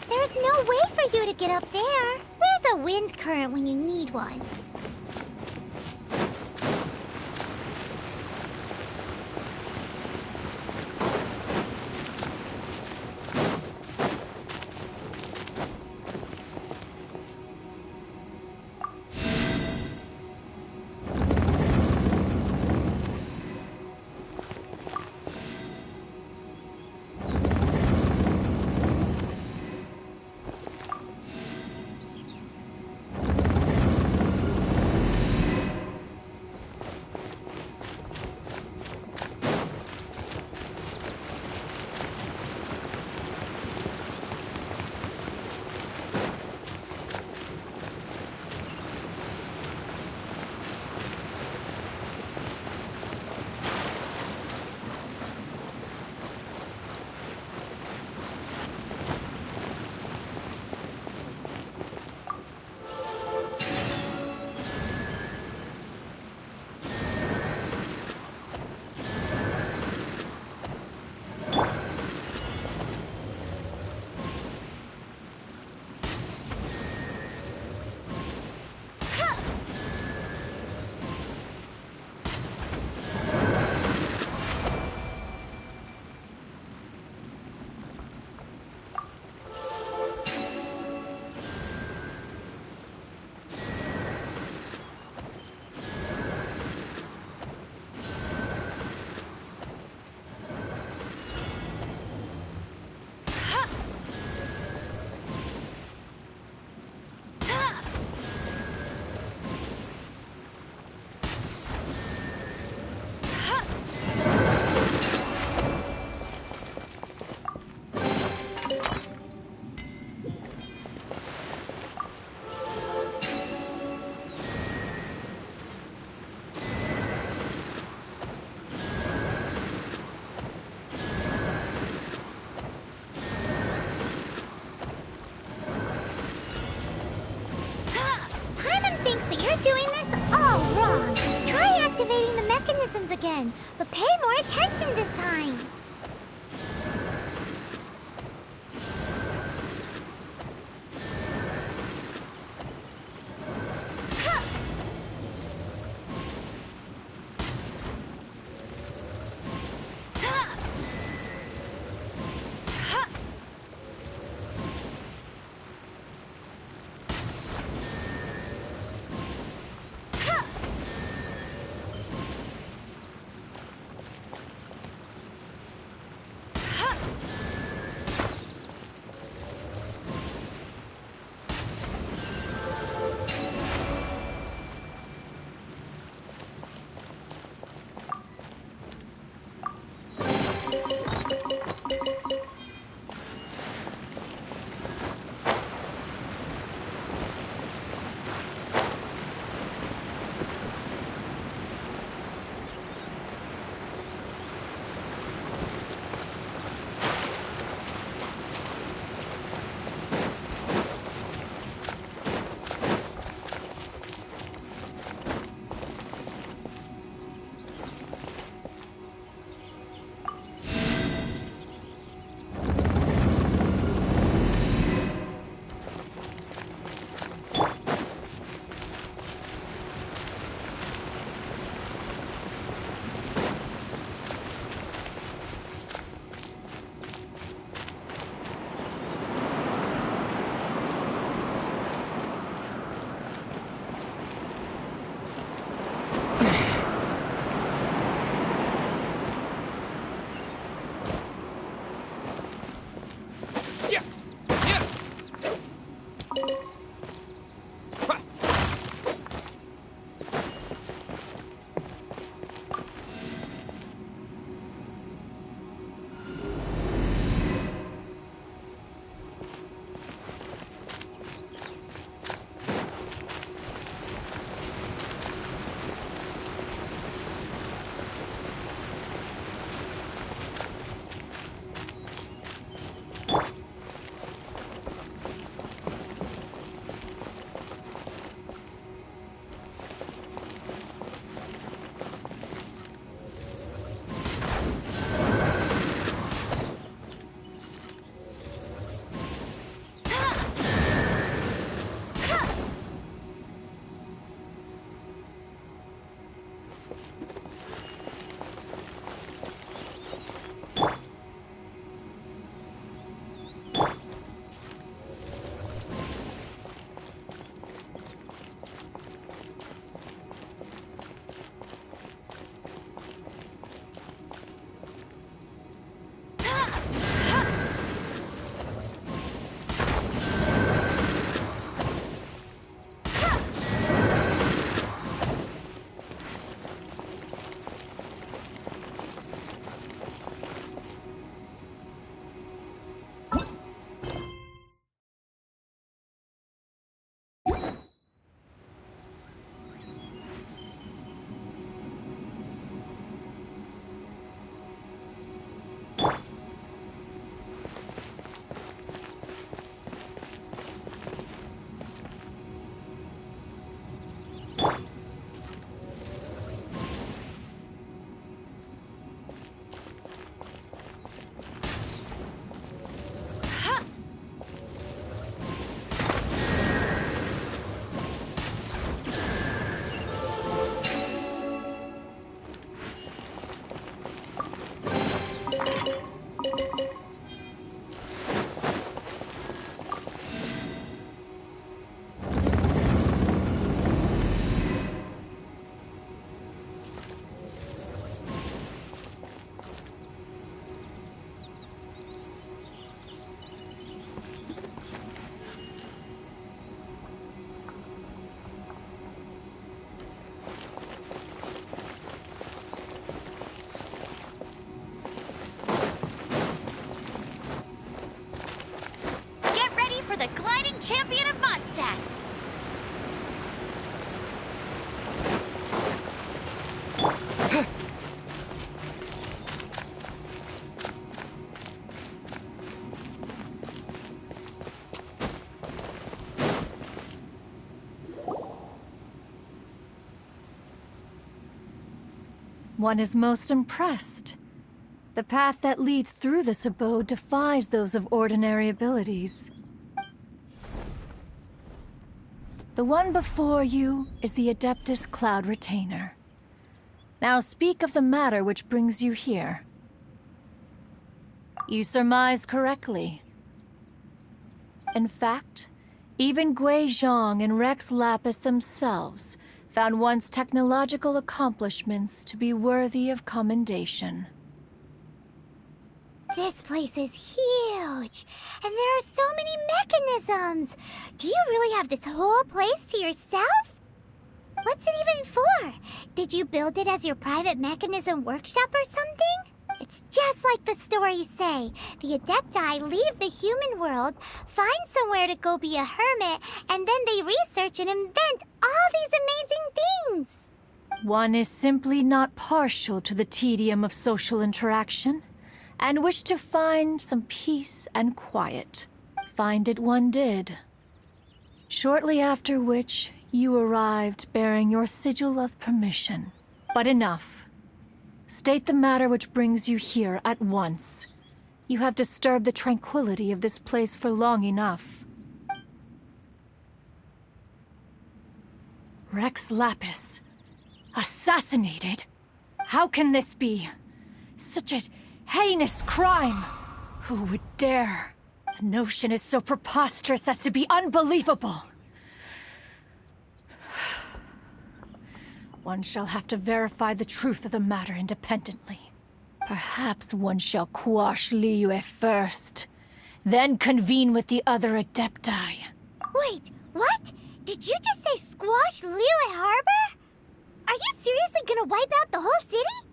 There's no way for you to get up there. Where's a wind current when you need one? mechanisms again, but pay more attention this time. one is most impressed. The path that leads through this abode defies those of ordinary abilities. The one before you is the Adeptus Cloud Retainer. Now speak of the matter which brings you here. You surmise correctly. In fact, even Gui Zhang and Rex Lapis themselves found one's technological accomplishments to be worthy of commendation. This place is huge, and there are so many mechanisms. Do you really have this whole place to yourself? What's it even for? Did you build it as your private mechanism workshop or something? It's just like the stories say. The Adepti leave the human world, find somewhere to go be a hermit, and then they research and invent all these amazing things. One is simply not partial to the tedium of social interaction, and wished to find some peace and quiet. Find it one did. Shortly after which, you arrived bearing your sigil of permission. But enough. State the matter which brings you here at once. You have disturbed the tranquility of this place for long enough. Rex Lapis. Assassinated? How can this be? Such a heinous crime! Who would dare? The notion is so preposterous as to be unbelievable. One shall have to verify the truth of the matter independently. Perhaps one shall quash Liyue first, then convene with the other Adepti. Wait, what? Did you just say squash Liyue Harbor? Are you seriously gonna wipe out the whole city?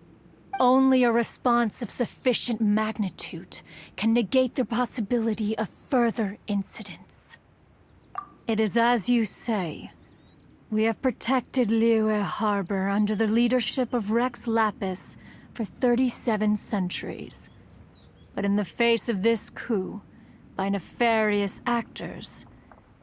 Only a response of sufficient magnitude can negate the possibility of further incidents. It is as you say. We have protected Liyue Harbor under the leadership of Rex Lapis for 37 centuries. But in the face of this coup, by nefarious actors,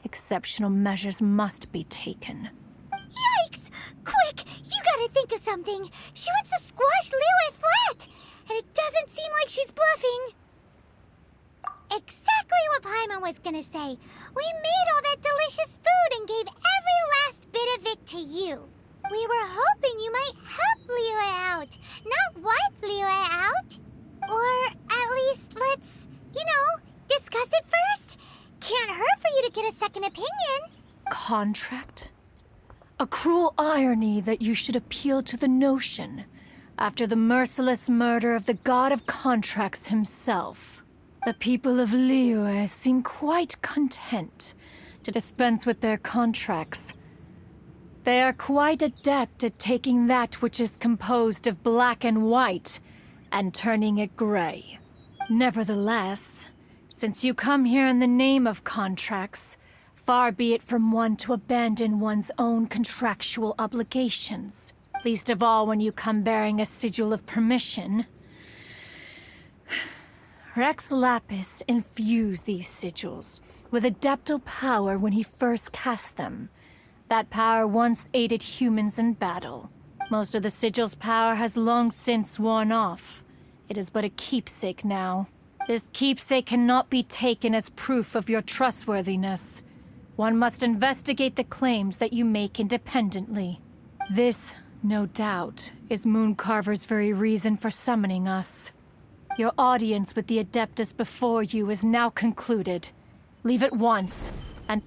exceptional measures must be taken. Yikes! Quick, you gotta think of something. She wants to squash Liyue flat, and it doesn't seem like she's bluffing. Exactly what Paimon was gonna say. We made all that delicious food and gave every last bit of it to you. We were hoping you might help Liyue out, not wipe Liyue out. Or at least let's, discuss it first. Can't hurt for you to get a second opinion. Contract? A cruel irony that you should appeal to the notion after the merciless murder of the god of contracts himself. The people of Liyue seem quite content to dispense with their contracts. They are quite adept at taking that which is composed of black and white and turning it gray. Nevertheless, since you come here in the name of contracts, far be it from one to abandon one's own contractual obligations, least of all when you come bearing a sigil of permission. Rex Lapis infused these sigils with adeptal power when he first cast them. That power once aided humans in battle. Most of the sigil's power has long since worn off. It is but a keepsake now. This keepsake cannot be taken as proof of your trustworthiness. One must investigate the claims that you make independently. This, no doubt, is Mooncarver's very reason for summoning us. Your audience with the Adeptus before you is now concluded. Leave at once, and...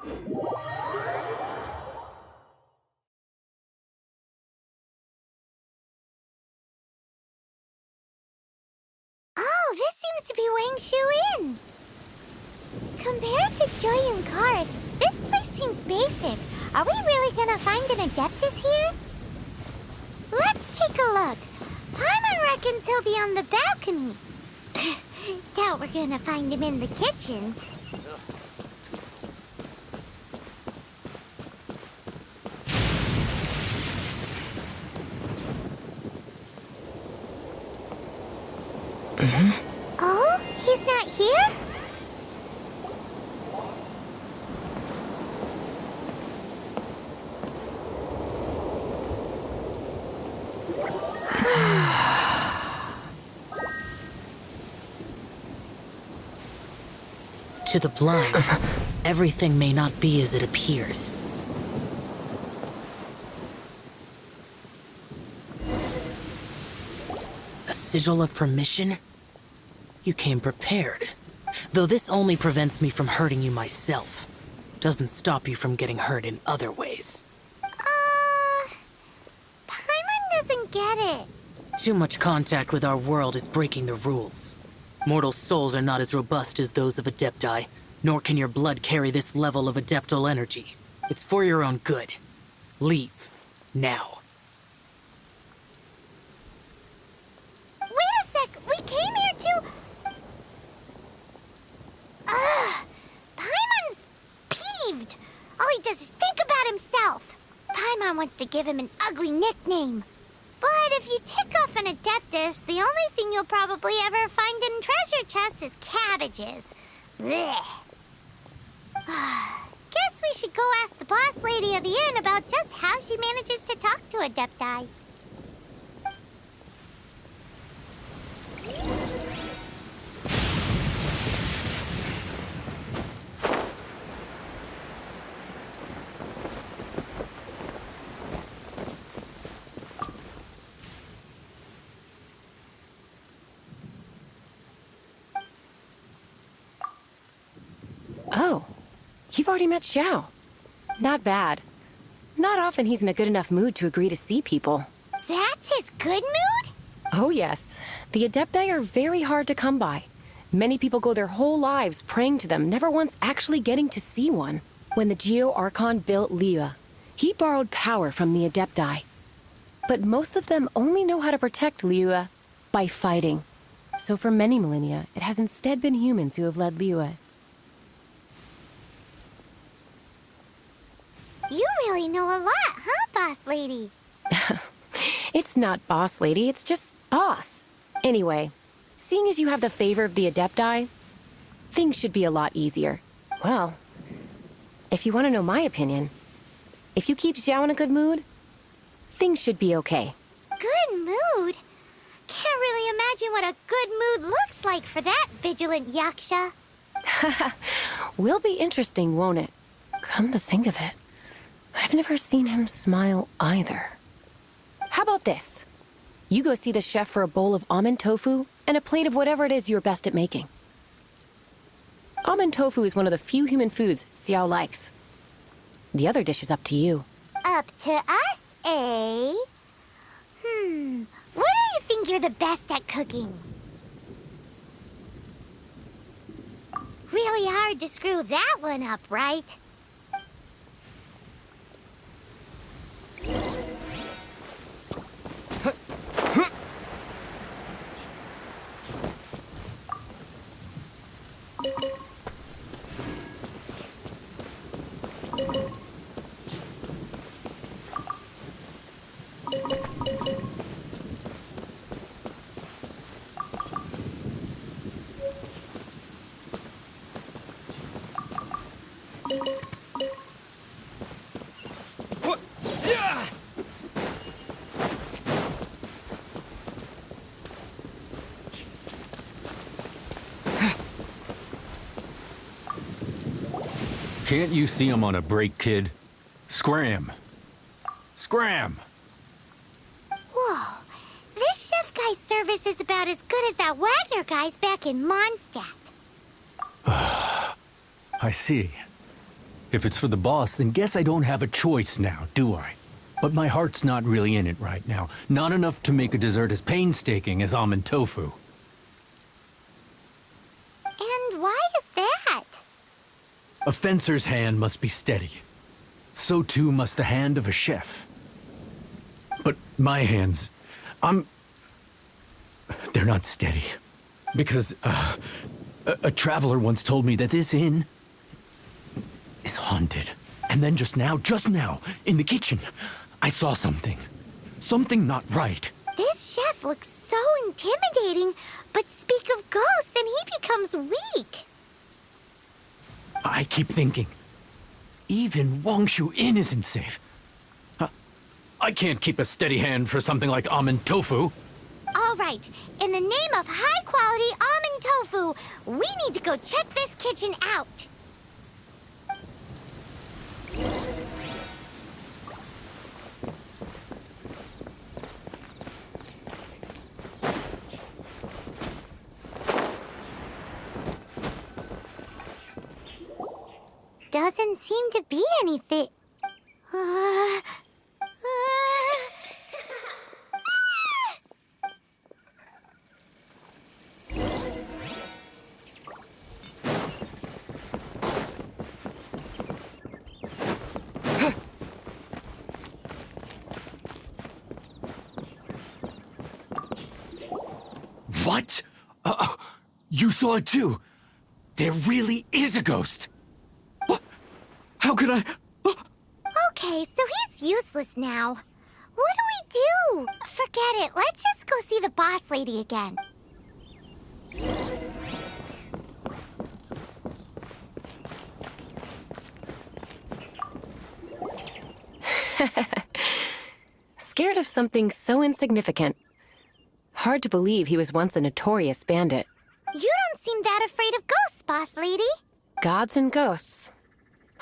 Oh, this seems to be Wang Shu Inn. Compared to Julian Karst, this place seems basic. Are we really gonna find an Adeptus here? Let's take a look. Paimon reckons he'll be on the balcony. Doubt we're gonna find him in the kitchen. Oh, he's not here? To the blind, everything may not be as it appears. A sigil of permission? You came prepared. Though this only prevents me from hurting you myself. Doesn't stop you from getting hurt in other ways. Paimon doesn't get it. Too much contact with our world is breaking the rules. Mortal souls are not as robust as those of Adepti, nor can your blood carry this level of adeptal energy. It's for your own good. Leave. Now. Wait a sec, we came here to... Paimon's peeved. All he does is think about himself. Paimon wants to give him an ugly nickname. But if you tick off an Adeptus, the only thing you'll probably ever find in treasure chests is cabbages. Blech. Guess we should go ask the boss lady of the inn about just how she manages to talk to Adepti. Oh, you've already met Xiao. Not bad. Not often he's in a good enough mood to agree to see people. That's his good mood? Oh yes. The Adepti are very hard to come by. Many people go their whole lives praying to them, never once actually getting to see one. When the Geo Archon built Liyue, he borrowed power from the Adepti. But most of them only know how to protect Liyue by fighting. So for many millennia, it has instead been humans who have led Liyue. You really know a lot, huh, boss lady? It's not boss lady, it's just boss. Anyway, seeing as you have the favor of the Adepti, things should be a lot easier. Well, if you want to know my opinion, if you keep Xiao in a good mood, things should be okay. Good mood? Can't really imagine what a good mood looks like for that vigilant yaksha. Will be interesting, won't it? Come to think of it, I've never seen him smile either. How about this? You go see the chef for a bowl of almond tofu and a plate of whatever it is you're best at making. Almond tofu is one of the few human foods Xiao likes. The other dish is up to you. Up to us, eh? What do you think you're the best at cooking? Really hard to screw that one up, right? Can't you see I'm on a break, kid? Scram! Scram! Whoa. This chef guy's service is about as good as that Wagner guy's back in Mondstadt. I see. If it's for the boss, then guess I don't have a choice now, do I? But my heart's not really in it right now. Not enough to make a dessert as painstaking as almond tofu. And why is that? A fencer's hand must be steady. So too must the hand of a chef. But my hands, they're not steady. Because, a traveler once told me that this inn is haunted. And then just now, in the kitchen, I saw something. Something not right. This chef looks so intimidating, but speak of ghosts and he becomes weak. I keep thinking, even Wangshu Inn isn't safe. I can't keep a steady hand for something like almond tofu. All right, in the name of high-quality almond tofu, we need to go check this kitchen out. Doesn't seem to be anything. What? You saw it too? There really is a ghost. What? How could I? Okay, so he's useless now. What do we do? Forget it. Let's just go see the boss lady again. Scared of something so insignificant. Hard to believe he was once a notorious bandit. You don't seem that afraid of ghosts, boss lady. Gods and ghosts.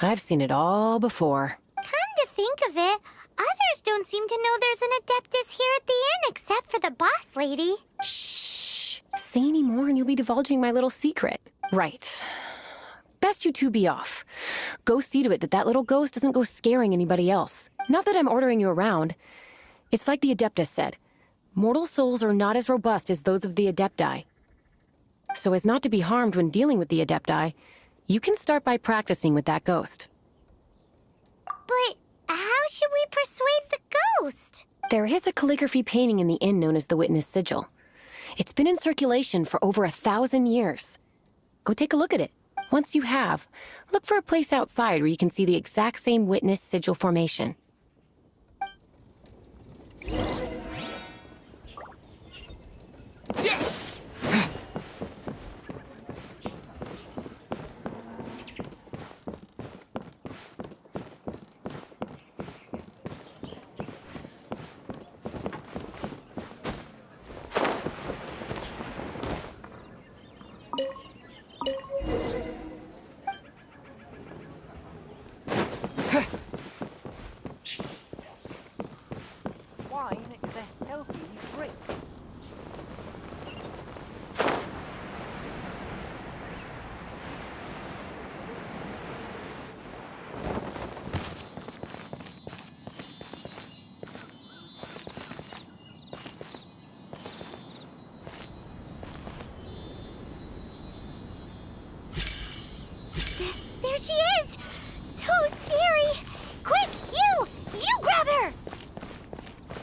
I've seen it all before. Come to think of it, others don't seem to know there's an Adeptus here at the inn except for the boss lady. Shh. Say any more and you'll be divulging my little secret. Right. Best you two be off. Go see to it that little ghost doesn't go scaring anybody else. Not that I'm ordering you around. It's like the Adeptus said. Mortal souls are not as robust as those of the Adepti. So as not to be harmed when dealing with the Adepti, you can start by practicing with that ghost. But how should we persuade the ghost? There is a calligraphy painting in the inn known as the Witness Sigil. It's been in circulation for over 1,000 years. Go take a look at it. Once you have, look for a place outside where you can see the exact same Witness Sigil formation. Wine is a healthy drink. There she is! So scary! Quick, you grab her!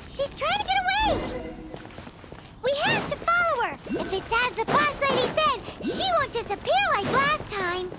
She's trying to get away! We have to follow her! If it's as the boss lady said, she won't disappear like last time!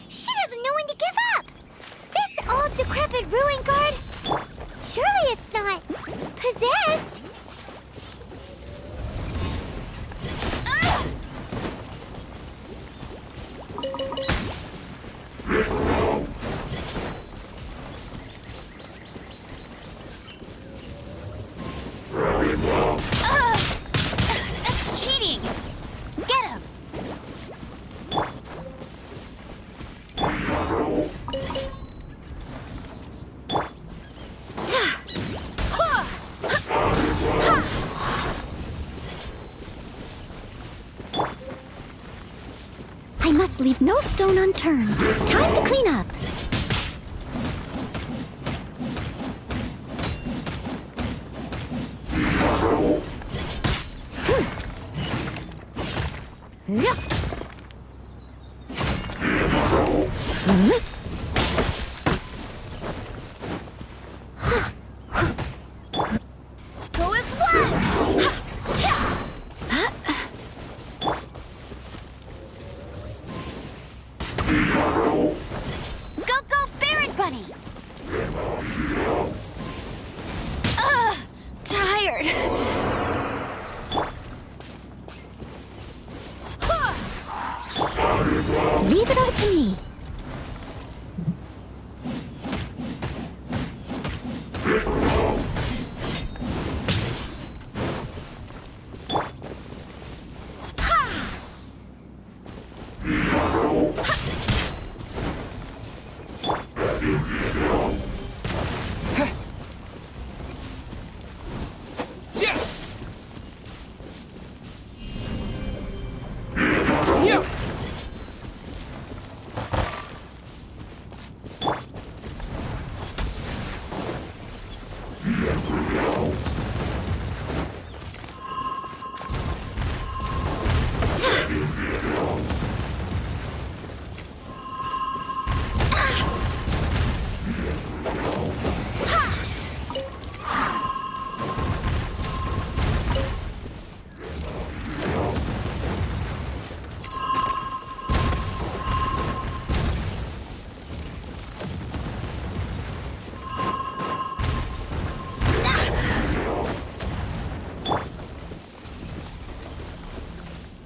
She doesn't know when to give up! This old decrepit ruin guard? Surely it's not possessed? must leave no stone unturned. Time to clean up. Yep. Go as one! Go, go, Baron Bunny! Ugh, tired. Leave it all to me.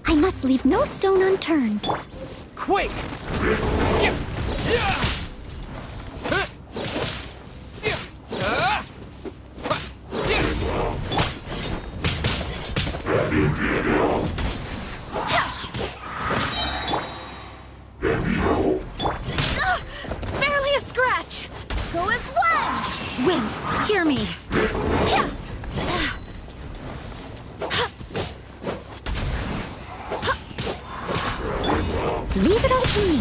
I must leave no stone unturned. Quick! Barely a scratch. Go as one. Wind, hear me. Leave it all to me.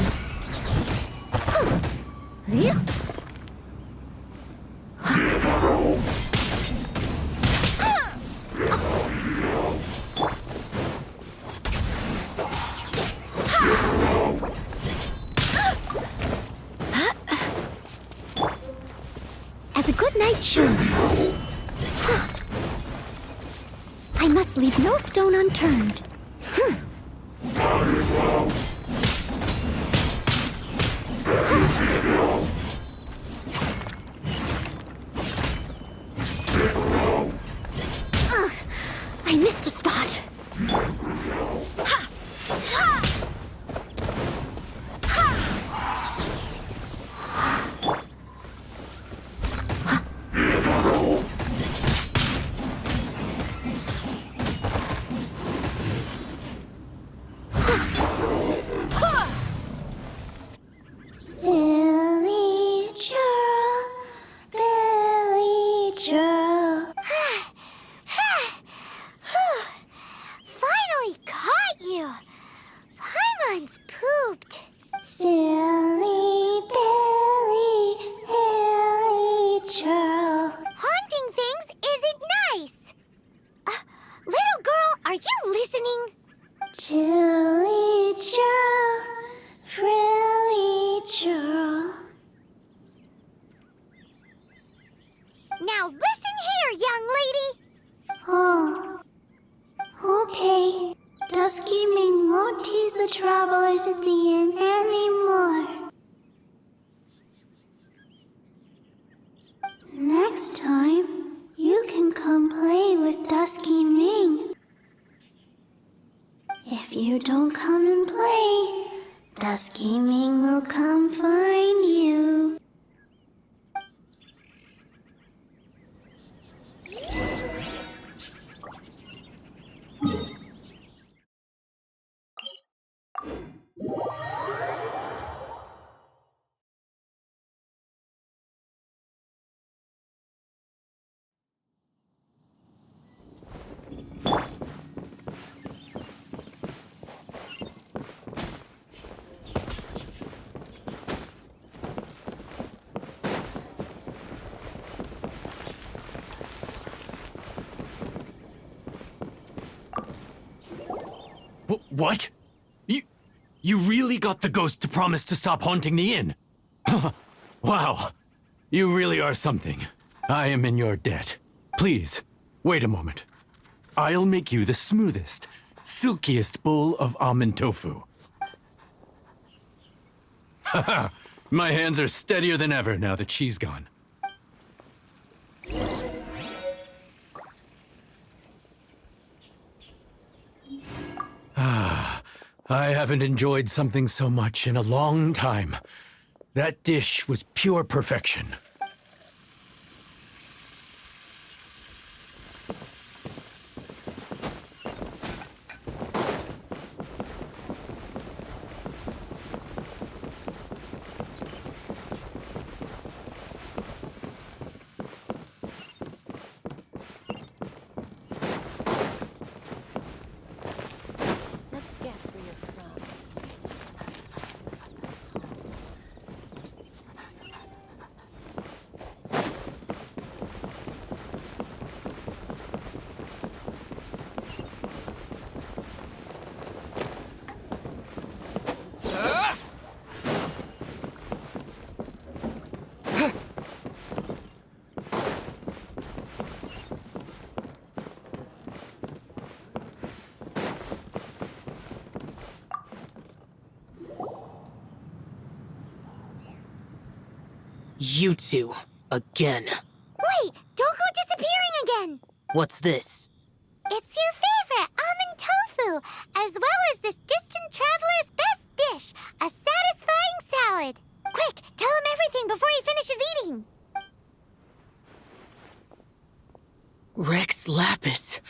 As a good night should. I must leave no stone unturned. I missed a spot. Silly churl, Billy churl. Finally caught you. Paimon's pooped. Silly Billy, Billy churl. Haunting things isn't nice. Little girl, are you listening? Chilly churl, frilly churl. Now listen here, young lady. Oh, okay. Dusky Ming won't tease the travelers at the inn anymore. Next time, you can come play with Dusky Ming. If you don't come and play, Dusky Ming will come find you. What? You really got the ghost to promise to stop haunting the inn? Wow. You really are something. I am in your debt. Please, wait a moment. I'll make you the smoothest, silkiest bowl of almond tofu. Haha, my hands are steadier than ever now that she's gone. Ah, I haven't enjoyed something so much in a long time. That dish was pure perfection. You two, again. Wait, don't go disappearing again! What's this? It's your favorite almond tofu, as well as this distant traveler's best dish, a satisfying salad. Quick, tell him everything before he finishes eating. Rex Lapis.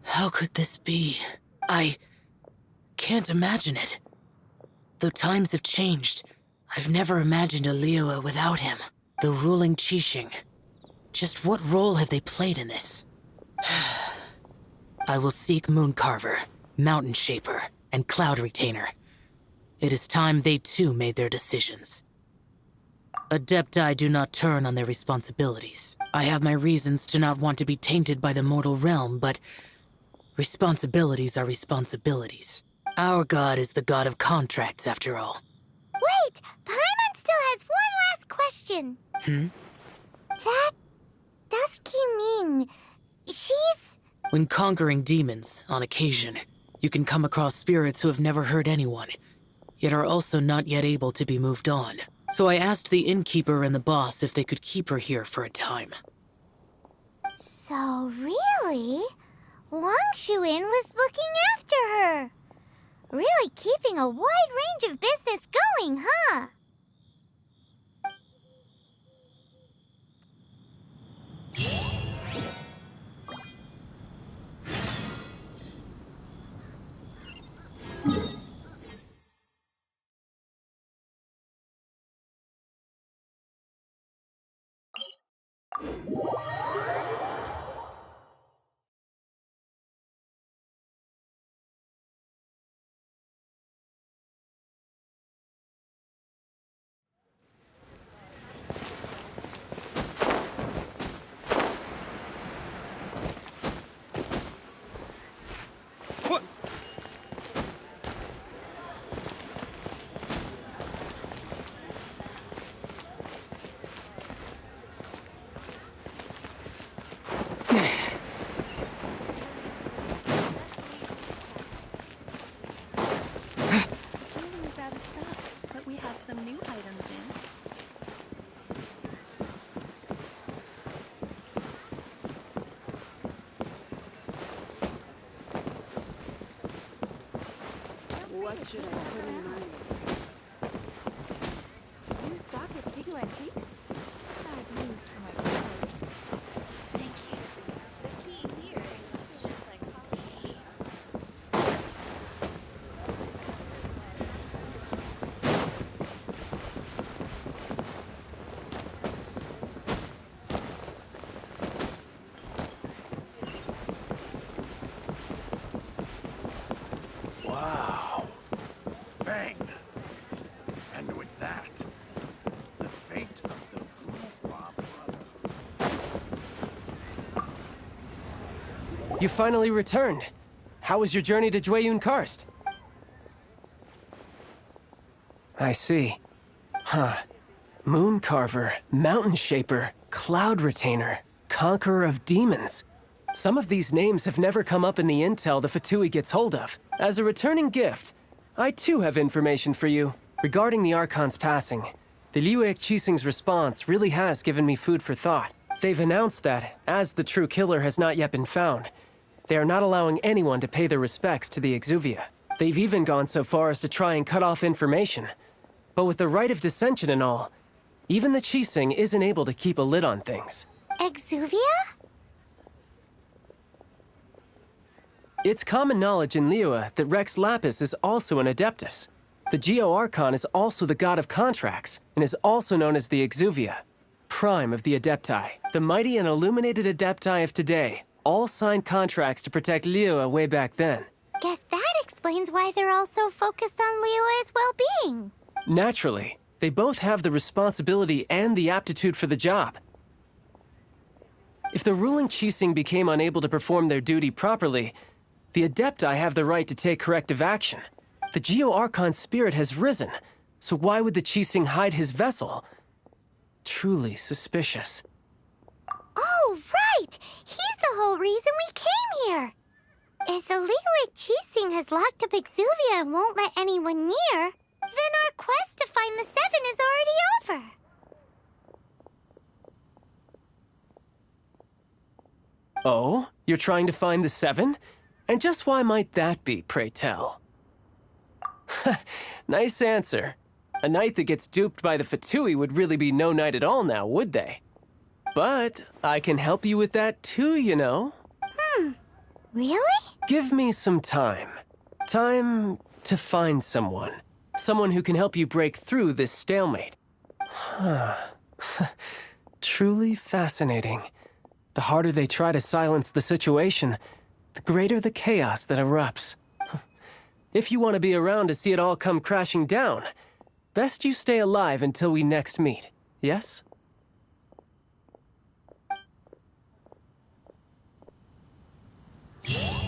How could this be? I can't imagine it. Though times have changed, I've never imagined a Liyue without him. The ruling Qixing. Just what role have they played in this? I will seek Mooncarver, Mountain Shaper, and Cloud Retainer. It is time they too made their decisions. Adepti do not turn on their responsibilities. I have my reasons to not want to be tainted by the mortal realm, but responsibilities are responsibilities. Our god is the god of contracts, after all. Wait! Paimon still has one last question. That Dusky Ming, she's... When conquering demons, on occasion, you can come across spirits who have never hurt anyone, yet are also not yet able to be moved on. So I asked the innkeeper and the boss if they could keep her here for a time. So really, Wangshu Inn was looking after her. Really keeping a wide range of business going, huh? Some new items in. What should I put in mind? New stock at Sigu Antiques? Bad news for my cars. Thank you. The key here is psychology. Wow. Bang. And with that, the fate of the Bourgeois brother. You finally returned. How was your journey to Jueyun Karst? I see. Huh. Moon Carver, Mountain Shaper, Cloud Retainer, Conqueror of Demons. Some of these names have never come up in the intel the Fatui gets hold of. As a returning gift, I too have information for you. Regarding the Archon's passing, the Liu Qixing's response really has given me food for thought. They've announced that, as the true killer has not yet been found, they are not allowing anyone to pay their respects to the Exuvia. They've even gone so far as to try and cut off information. But with the right of dissension and all, even the Qixing isn't able to keep a lid on things. Exuvia? It's common knowledge in Liyue that Rex Lapis is also an Adeptus. The Geo Archon is also the god of contracts, and is also known as the Exuvia, prime of the Adepti. The mighty and illuminated Adepti of today all signed contracts to protect Liyue way back then. Guess that explains why they're all so focused on Liyue's well-being. Naturally, they both have the responsibility and the aptitude for the job. If the ruling Qixing became unable to perform their duty properly, the Adepti have the right to take corrective action. The Geo Archon's spirit has risen, so why would the Qixing hide his vessel? Truly suspicious. Oh, right! He's the whole reason we came here! If the Liyue Qixing has locked up Exuvia and won't let anyone near, then our quest to find the Seven is already over. Oh? You're trying to find the Seven? And just why might that be, pray tell? Nice answer. A knight that gets duped by the Fatui would really be no knight at all now, would they? But I can help you with that too, you know. Really? Give me some time. Time to find someone. Someone who can help you break through this stalemate. Truly fascinating. The harder they try to silence the situation, the greater the chaos that erupts. If you want to be around to see it all come crashing down, best you stay alive until we next meet, yes? Yeah.